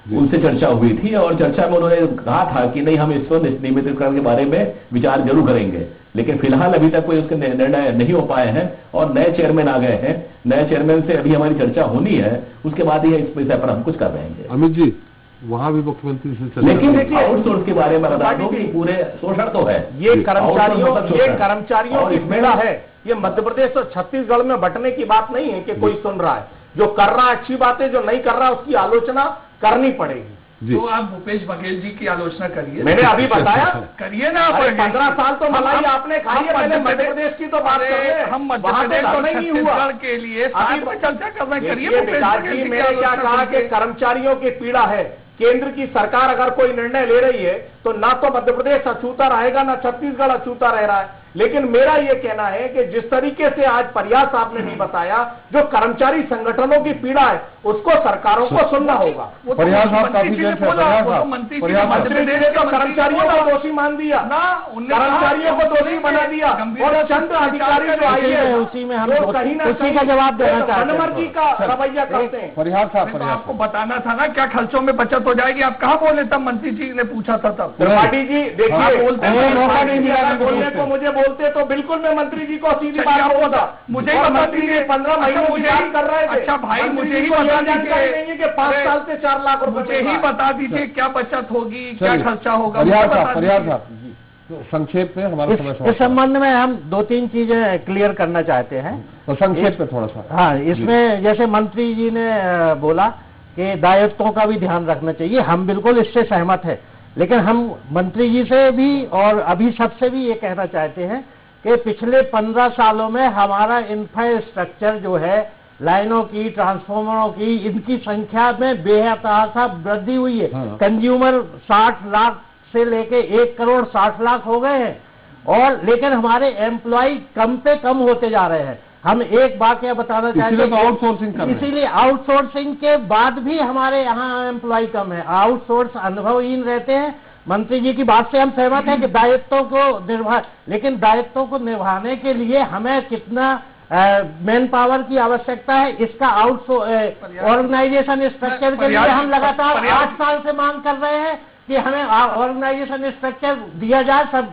उनसे चर्चा हुई थी और चर्चा में उन्होंने कहा था कि नहीं, हम इसको नियमितीकरण के बारे में विचार जरूर करेंगे, लेकिन फिलहाल अभी तक कोई उसके निर्णय नहीं हो पाए हैं और नए चेयरमैन आ गए हैं। नए चेयरमैन से अभी हमारी चर्चा होनी है, उसके बाद ही इस विषय पर हम कुछ कर रहे हैं। अमित जी, वहां भी मुख्यमंत्री से चर्चा। लेकिन देखिए आउटसोर्स के बारे में बता दो कि पूरे शोषण तो है, ये कर्मचारियों और की पीड़ा है। ये मध्य प्रदेश और छत्तीसगढ़ में बंटने की बात नहीं है कि कोई सुन रहा है, जो कर रहा है अच्छी बात है, जो नहीं कर रहा उसकी आलोचना करनी पड़ेगी। तो आप भूपेश बघेल जी की आलोचना करिए। मैंने अभी बताया करिए ना। 15 साल तो मलाई आपने खाई है, पहले मध्य प्रदेश की तो बात कर रहे हैं। हम मध्य प्रदेश और छत्तीसगढ़ के लिए साथ में चर्चा कर रहे हैं। करिए मैंने क्या कहा कि कर्मचारियों की पीड़ा है। केंद्र की सरकार अगर कोई निर्णय ले रही है तो ना तो मध्य प्रदेश अछूता रहेगा, ना छत्तीसगढ़ अछूता रह रहा है। लेकिन मेरा यह कहना है कि जिस तरीके से आज प्रयास आपने भी बताया, जो कर्मचारी संगठनों की पीड़ा है उसको सरकारों को सुनना होगा। मंत्री तो कर्मचारियों को दोषी मान दिया, कर्मचारियों को दोषी बना दिया, और चंद अधिकारी जो आई है उसी में हम कहीं ना उसी का जवाब देना चाहते हैं, मनमर्जी का रवैया करते हैं। परिहार साहब, आपको बताना था ना क्या खर्चों में बचत हो जाएगी। आप कहाँ बोले तब मंत्री जी ने पूछा था तब। त्रिपाठी जी देखिए, बोलने को मुझे बोलते तो बिल्कुल मैं मंत्री जी को सीधी बात बोलता। मुझे ही मंत्री जी 15 महीने की बात कर रहे थे। अच्छा भाई, मुझे ही बता दीजिए कि 5 साल से 4 लाख रुपए, मुझे ही बता दीजिए क्या बचत होगी, क्या खर्चा होगा। परिहार साहब संक्षेप में हमारा समय इस संबंध में हम 2-3 चीजें क्लियर करना चाहते हैं। तो संक्षेप में थोड़ा सा। हाँ, इसमें जैसे मंत्री जी ने बोला कि दायित्वों का भी ध्यान रखना चाहिए, हम बिल्कुल इससे सहमत है। लेकिन हम मंत्री जी से भी और अभी सबसे भी ये कहना चाहते हैं कि पिछले 15 सालों में हमारा इंफ्रास्ट्रक्चर जो है, लाइनों की, ट्रांसफार्मरों की, इनकी संख्या में बेतहाशा वृद्धि हुई है। हाँ। कंज्यूमर 60 लाख से लेके 1 करोड़ 60 लाख हो गए हैं, और लेकिन हमारे एम्प्लॉय कम पे कम होते जा रहे हैं। हम एक वाकया बताना चाहते हैं, आउटसोर्सिंग इसीलिए आउटसोर्सिंग के बाद भी हमारे यहाँ एम्प्लॉय कम है, आउटसोर्स अनुभवहीन रहते हैं। मंत्री जी की बात से हम सहमत हैं कि दायित्वों को लेकिन दायित्वों को निभाने के लिए हमें कितना मैन पावर की आवश्यकता है, इसका ऑर्गेनाइजेशन स्ट्रक्चर के लिए हम लगातार 8 साल से मांग कर रहे हैं कि हमें ऑर्गेनाइजेशन स्ट्रक्चर दिया जाए, सब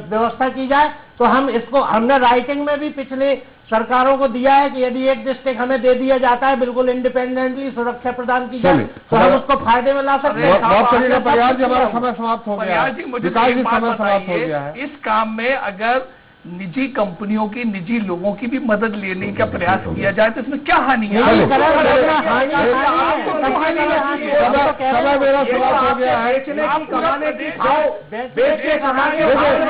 व्यवस्था की जाए। तो हम इसको हमने राइटिंग में भी पिछले सरकारों को दिया है कि यदि एक डिस्ट्रिक्ट हमें दे दिया जाता है, बिल्कुल इंडिपेंडेंटली सुरक्षा प्रदान की जाए, तो हम उसको फायदे में ला सकते हैं। परिहार जी हमारा समय समाप्त हो गया है, विकास जी समय समाप्त हो गया है। इस काम में अगर निजी कंपनियों की, निजी लोगों की भी मदद लेने का प्रयास किया जाए तो इसमें क्या हानि है? समय मेरा समाप्त हो गया है।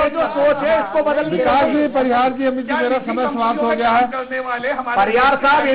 जो सोच है इसको बदल। विकास जी, परिहार जी, अमित जी, मेरा समय समाप्त हो गया है। करने वाले परिहार साहब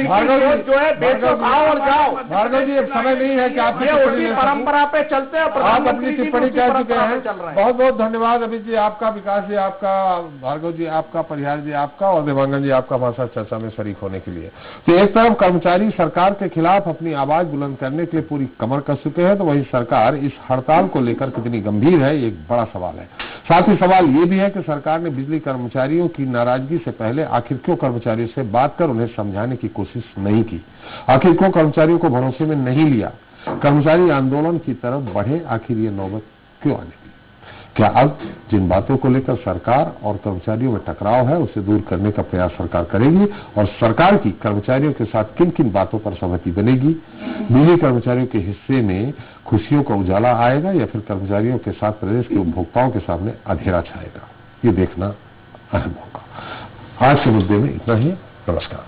जो है बेचो, खाओ और जाओ। भार्गव जी, अब समय नहीं है कि आप उसी परंपरा पे चलते हैं, आप अपनी टिप्पणी कह चुके हैं। बहुत बहुत धन्यवाद अमित जी आपका, विकास जी आपका, भार्गव जी आपका, परिहार जी आपका और देवांगन जी आपका हमारे साथ चर्चा में शरीक होने के लिए। तो एक तरफ कर्मचारी सरकार के खिलाफ अपनी आवाज बुलंद करने के लिए पूरी कमर कस चुके हैं, तो वहीं सरकार इस हड़ताल को लेकर कितनी गंभीर है, एक बड़ा सवाल है। साथ ही सवाल ये भी है कि सरकार ने बिजली कर्मचारियों की नाराजगी से पहले आखिर क्यों कर्मचारियों से बात कर उन्हें समझाने की कोशिश नहीं की, आखिर क्यों कर्मचारियों को भरोसे में नहीं लिया, कर्मचारी आंदोलन की तरफ बढ़े, आखिर ये नौबत क्यों आने? क्या अब जिन बातों को लेकर सरकार और कर्मचारियों में टकराव है उसे दूर करने का प्रयास सरकार करेगी, और सरकार की कर्मचारियों के साथ किन किन बातों पर सहमति बनेगी? बिजली कर्मचारियों के हिस्से में खुशियों का उजाला आएगा या फिर कर्मचारियों के साथ प्रदेश के उपभोक्ताओं के सामने अंधेरा छाएगा? ये देखना अहम होगा। आज के मुद्दे में इतना ही। नमस्कार।